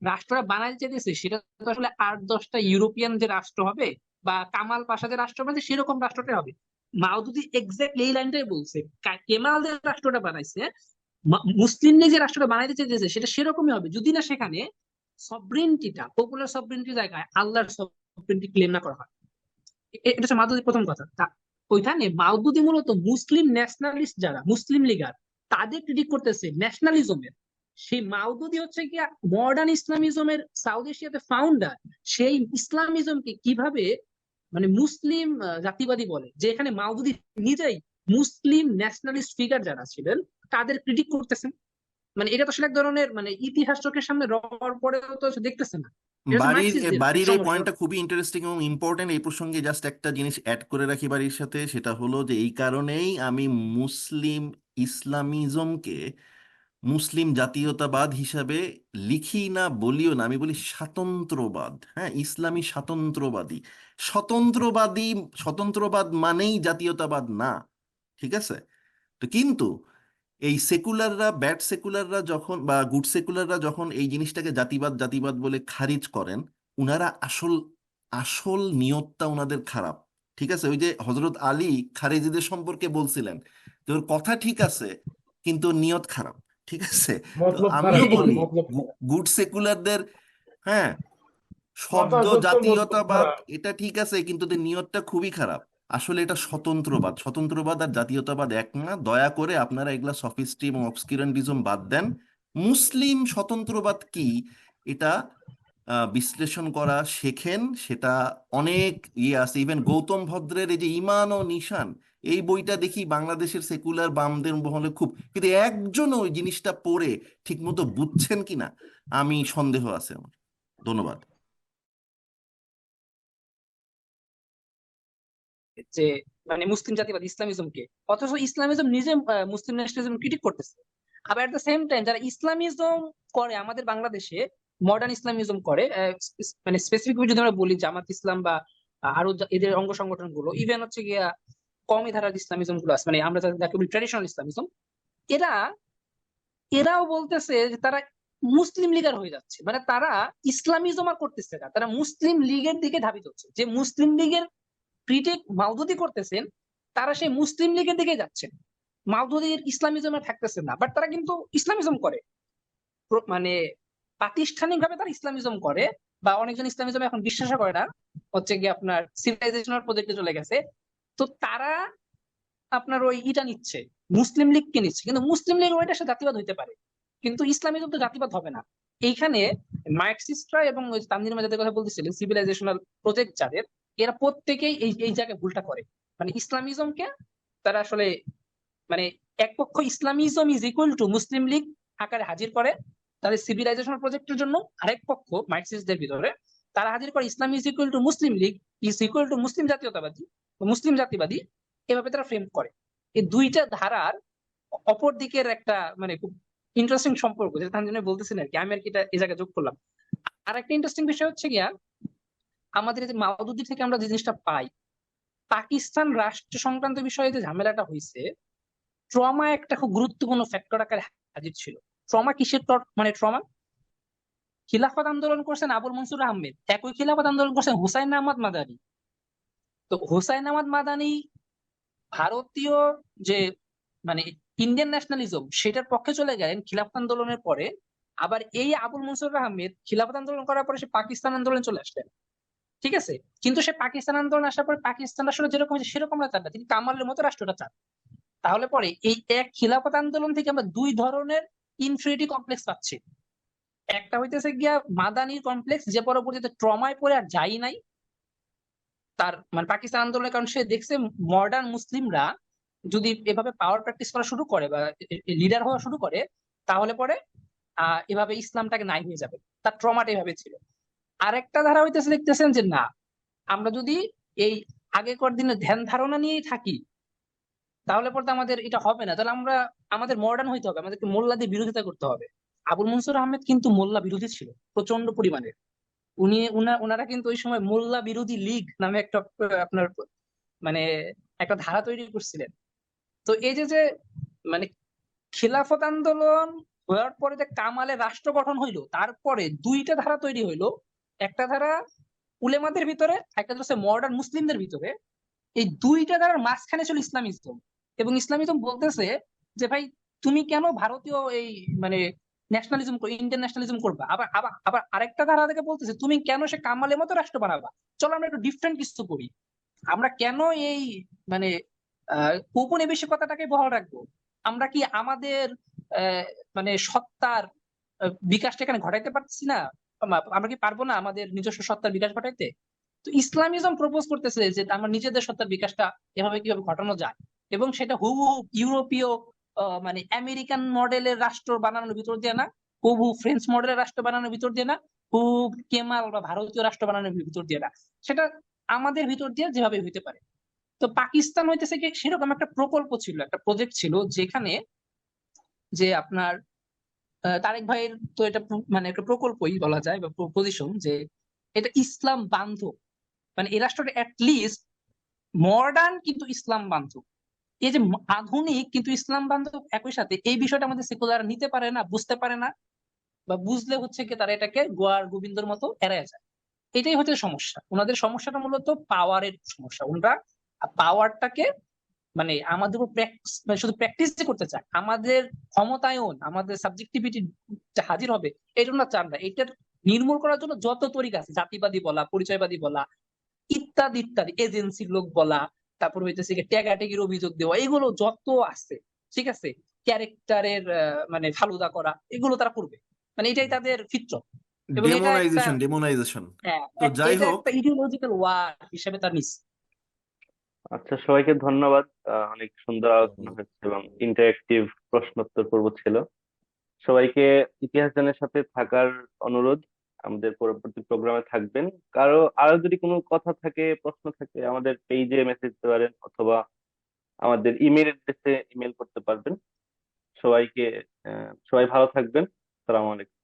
রাষ্ট্রটা বানাতে চাইতেছে সেটা তো আসলে 8-10টা ইউরোপিয়ান যে রাষ্ট্র হবে, বা কামাল পাশা যে রাষ্ট্র হবে, সেরকম রাষ্ট্রটাই হবে। মাওদুদি এক্স্যাক্টলি এই লাইনটাই বলছে। কেমাল যে রাষ্ট্রটা বানাইছে, মুসলিম লীগ যে রাষ্ট্রটা বানাইতে চেয়েছে সেটা সেরকমই হবে যদি না সেখানে সবরিনটিটা, পপুলার সবরিনটি জায়গায় আল্লাহর সবরিনটি ক্লেম না করা হয়। এটা হচ্ছে মাওদুদির প্রথম কথা। ওইখানে মাওদুদি মূলত মুসলিম ন্যাশনালিস্ট যারা মুসলিম লীগার তাদের ক্রিটিক করতেছে ন্যাশনালিজমের। সেই মাওদুদি হচ্ছে কি মডার্ন ইসলামিজমের সাউথ এশিয়াতে ফাউন্ডার। সেই ইসলামিজমকে কিভাবে মানে মুসলিম জাতিবাদী বলে, যে এখানে মাওদুদি নিজেই মুসলিম ন্যাশনালিস্ট ফিগার যারা ছিলেন তাদের ক্রিটিক করতেছেন। মানে এটা তো আসলে এক ধরনের মানে ইতিহাস চোখের সামনে রবার পরেও তো দেখতেছে না। এটা হচ্ছে মার্কসিস্টদের বাড়ির এই সমস্যা। পয়েন্টটা খুবই ইন্টারেস্টিং এবং ইম্পর্টেন্ট। এই প্রসঙ্গে জাস্ট একটা জিনিস অ্যাড করে রাখি বাড়ির সাথে, সেটা হলো যে এই কারণেই আমি মুসলিম ইসলামিজমকে মুসলিম জাতীয়তাবাদ হিসাবে লিখি না, বলিও না, আমি বলি স্বাতন্ত্রবাদ। হ্যাঁ, ইসলামী স্বাতন্ত্রবাদী। স্বতন্ত্রবাদী, স্বতন্ত্রবাদ মানেই জাতীয়তাবাদ না, ঠিক আছে? তো কিন্তু এই সেকুলাররা, ব্যাড সেকুলাররা যখন বা গুড সেকুলাররা যখন এই জিনিসটাকে জাতিবাদ জাতিবাদ বলে খারিজ করেন, উনারা আসল আসল নিয়তটা উনাদের খারাপ। ঠিক আছে, ওই যে হজরত আলী খারেজিদের সম্পর্কে বলছিলেন যে ওর কথা ঠিক আছে কিন্তু ওর নিয়ত খারাপ। ঠিক আছে, তো মতলব আমিও খারাপ, বলি মতলব খারাপ, গুড সেকুলারদের, হ্যাঁ, কথা শব্দ সত্য মতলব জাতীয়তাবাদ খারাপ। এটা ঠিক আছে কিন্তু ওদের নিয়তটা খুবই খারাপ। আসলে এটা স্বতন্ত্রবাদ। স্বতন্ত্রবাদ আর জাতীয়তাবাদ এক না। দয়া করে আপনারা এগুলা সফিস্টি এবং অবস্কিউরান্টিজম বাদ দেন। মুসলিম স্বতন্ত্রবাদ কি এটা বিশ্লেষণ করা শেখেন। সেটা অনেক আছে। ইভেন গৌতম ভদ্রের এই যে ঈমান ও নিশান, এই বইটা দেখি বাংলাদেশের সেকুলার বামদের মহলে খুব, কিন্তু একজনও ওই জিনিসটা পড়ে ঠিকমতো বুঝছেন কিনা আমি সন্দেহ আছে আমার। ধন্যবাদ। যে মানে মুসলিম জাতিবাদ ইসলামিজমকে, অথচ ইসলামিজম নিজে মুসলিম ন্যাশনালিজম ক্রিটিক করতেছে। আবার এট দ্য সেম টাইম যারা ইসলামিজম করে আমাদের বাংলাদেশে, মডার্ন ইসলামিজম করে, মানে স্পেসিফিক যদি আমরা বলি জামাত ইসলাম বা আরো এদের অঙ্গ সংগঠন গুলো, ইভেন হচ্ছে গিয়া কওমি ধারার ইসলামিজম গুলো আছে, মানে আমরা যাকে বলি ট্র্যাডিশনাল ইসলামিজম, এরা এরাও বলতেছে যে তারা মুসলিম লীগার হয়ে যাচ্ছে। মানে তারা ইসলামিজম আর করতেছে না, তারা মুসলিম লীগের দিকে ধাবিত হচ্ছে। যে মুসলিম লীগের ক্রিটিক মাওদুদি করতেছেন, তারা সেই মুসলিম লীগের দিকে যাচ্ছেন, মাওদুদির ইসলামিজমে থাকতেছে না। বাট তারা কিন্তু ইসলামিজম করে, মানে প্রাতিষ্ঠানিক ভাবে তারা ইসলামিজম করে। বা অনেকজন ইসলামিজম এখন বিশ্বাস করে না, হচ্ছে কি আপনার সিভিলাইজেশনাল প্রজেক্টে চলে গেছে। তো তারা আপনার ওই ইটা নিচ্ছে, মুসলিম লীগকে নিচ্ছে। কিন্তু মুসলিম লীগ ওইটা সে জাতিবাদ হইতে পারে, কিন্তু ইসলামিজম তো জাতিবাদ হবে না। এইখানে মার্কসিস্টরা এবং ওই তানজিম যাদের কথা বলতেছিলেন সিভিলাইজেশনাল প্রজেক্ট যাদের, এরা প্রত্যেকেই এই এই জায়গায় ভুলটা করে। মানে ইসলামিজমকে তারা আসলে মানে এক পক্ষ Islamism is equal to Muslim League আকারে হাজির করে তাদের সিভিলাইজেশনাল প্রজেক্টের জন্য। আরেক পক্ষ মার্কসিস্টদের ভিতরে তারা হাজির করে Islam is equal to Muslim League is equal to Muslim জাতীয়তাবাদী, মুসলিম জাতিবাদী, এভাবে তারা ফ্রেম করে। এই দুইটা ধারার অপর দিকের একটা মানে খুব ইন্টারেস্টিং সম্পর্ক, যেটা তানজিম বলতেছেন আর কি, আমি আর কি এটা এই জায়গায় যোগ করলাম। আর একটা ইন্টারেস্টিং বিষয় হচ্ছে গিয়া আমাদের এই যে মাওদুদি থেকে আমরা যে জিনিসটা পাই, পাকিস্তান রাষ্ট্র সংক্রান্ত বিষয়ে যে ঝামেলাটা হয়েছে, ট্রমা একটা খুব গুরুত্বপূর্ণ ফ্যাক্টর আকারে হাজির ছিল। ট্রমা কিসের মানে ট্রমা? খিলাফত আন্দোলন করছেন আবুল মনসুর আহমেদ, একই খিলাফত আন্দোলন করছেন হুসাইন আহমদ মাদানি। তো হুসাইন আহমদ মাদানি ভারতীয় যে মানে ইন্ডিয়ান ন্যাশনালিজম সেটার পক্ষে চলে গেলেন খিলাফত আন্দোলনের পরে। আবার এই আবুল মনসুর আহমেদ খিলাফত আন্দোলন করার পরে সে পাকিস্তান আন্দোলন চলে আসলেন। ঠিক আছে, কিন্তু সে পাকিস্তান আন্দোলন আসার পরে পাকিস্তান আসলে যেরকম হয়েছে সেরকম চান না, তিনি কামালের মতো রাষ্ট্রটা চান। তাহলে পরে এই এক খিলাফত আন্দোলন থেকে আমরা দুই ধরনের ইনফিনিটি কমপ্লেক্স পাচ্ছি। একটা হইতেছে গিয়া মাদানির কমপ্লেক্স, যে পরবর্তীতে ট্রমায় পড়ে আর যাই নাই তার মানে পাকিস্তান আন্দোলনের, কারণ সে দেখছে মডার্ন মুসলিমরা যদি এভাবে পাওয়ার প্র্যাকটিস করা শুরু করে বা লিডার হওয়া শুরু করে, তাহলে পরে এভাবে ইসলামটাকে নাই হয়ে যাবে। তার ট্রমাটা এভাবে ছিল। আরেকটা ধারা হইতেছে দেখতেছেন যে না, আমরা যদি এই আগেকার দিনের ধ্যান ধারণা নিয়েই থাকি তাহলে পরে তো আমাদের এটা হবে না, তাহলে আমরা আমাদের মডার্ন হইতে হবে, আমাদেরকে মোল্লাদের বিরোধিতা করতে হবে। আবুল মনসুর আহমেদ কিন্তু মোল্লা বিরোধী ছিল প্রচন্ড পরিমাণে। ওনারা কিন্তু ওই সময় মোল্লা বিরোধী লীগ নামে একটা আপনার মানে একটা ধারা তৈরি করছিলেন। তো এই যে যে মানে খিলাফত আন্দোলন হওয়ার পরে যে কামালে রাষ্ট্র গঠন হইলো, তারপরে দুইটা ধারা তৈরি হইলো। একটা ধারা উলেমাদের ভিতরে, একটা হচ্ছে মডার্ন মুসলিমদের ভিতরে। এই দুইটা ধারার মাঝখানে ছিল ইসলামিজম। এবং ইসলামিজম বলতেছে যে ভাই তুমি কেন ভারতীয় এই মানে ন্যাশনালিজম ইন্ডিয়ান ন্যাশনালিজম করবা, আবার আবার আবার আরেকটা ধারা থেকে বলতেছে তুমি কেন সে কামালের মতো রাষ্ট্র বানাবা, চলো আমরা একটু ডিফারেন্ট কিছু করি। আমরা কেন এই মানে ঔপনিবেশিকতাটাকে বহাল রাখবো? আমরা কি আমাদের মানে সত্তার বিকাশটা এখানে ঘটাইতে পারছি না? আমরা কি পারবো না আমাদের নিজস্ব সত্তার বিকাশ ঘটাইতে? তো ইসলামিজম প্রপোজ করতেছে যে আমরা নিজেদের সত্তার বিকাশটা এভাবে কিভাবে ঘটানো যায়, এবং সেটা হুবহু ইউরোপীয় মানে আমেরিকান মডেলের রাষ্ট্র বানানোর ভিতর দিয়ে না, হুবহু ফ্রেঞ্চ মডেলের রাষ্ট্র বানানোর ভিতর দিয়ে না, হুবহু কেমাল বা ভারতীয় রাষ্ট্র বানানোর ভিতর দিয়ে না, সেটা আমাদের ভিতর দিয়ে যেভাবে হইতে পারে। তো পাকিস্তান হইতেছে কি সেরকম একটা প্রকল্প ছিল, একটা প্রজেক্ট ছিল, যেখানে যে আপনার তারেক ভাইয়ের তো এটা মানে একটা প্রকল্পই বলা যায় বা পজিশন, যে এটা ইসলাম বান্ধব, মানে এই রাষ্ট্রটা লিস্ট মডার্ন কিন্তু ইসলাম বান্ধব। এই যে আধুনিক কিন্তু ইসলাম বান্ধব একই সাথে, এই বিষয়টা আমাদের সেকুলার নিতে পারে না, বুঝতে পারে না, বা বুঝলে হচ্ছে কি তারা এটাকে গোয়ার গোবিন্দর মতো এড়ায় যায়। এটাই হচ্ছে সমস্যা, ওনাদের সমস্যাটা মূলত পাওয়ারের সমস্যা। ওনারা পাওয়ারটাকে মানে আমাদের উপর মানে শুধু প্র্যাকটিস করতে চায়, আমাদের ক্ষমতায়ন আমাদের সাবজেক্টিভিটি হাজির হবে এটা ওনারা চান না। এটার নির্মূল করার জন্য যত তরিকা আছে, জাতিবাদী বলা, পরিচয়বাদী বলা, ইত্যাদি ইত্যাদি, এজেন্সির লোক বলা, তারপর হইতেছে ট্যাগাটেগির অভিযোগ দেওয়া, এগুলো যত আছে, ঠিক আছে, ক্যারেক্টারের মানে ফালুদা করা, এগুলো তারা করবে। মানে এটাই তাদের ফিতরত। এবং এটা একটা ডেমোনাইজেশন। হ্যাঁ তো যাই এটা হোক, একটা ইডিওলজিক্যাল ওয়ার হিসেবে তার নিচ্ছে। আচ্ছা, সবাইকে ধন্যবাদ। অনেক সুন্দর আলোচনা হচ্ছে এবং ইন্টারেক্টিভ প্রশ্নোত্তর পর্ব ছিল। সবাইকে ইতিহাস জানের সাথে থাকার অনুরোধ, আমাদের পরবর্তী প্রোগ্রামে থাকবেন। আরো যদি কোনো কথা থাকে, প্রশ্ন থাকে, আমাদের পেজে মেসেজ দিতে পারেন অথবা আমাদের ইমেল এড্রেসে ইমেল করতে পারবেন। সবাইকে সবাই ভালো থাকবেন। সালাম আলাইকুম।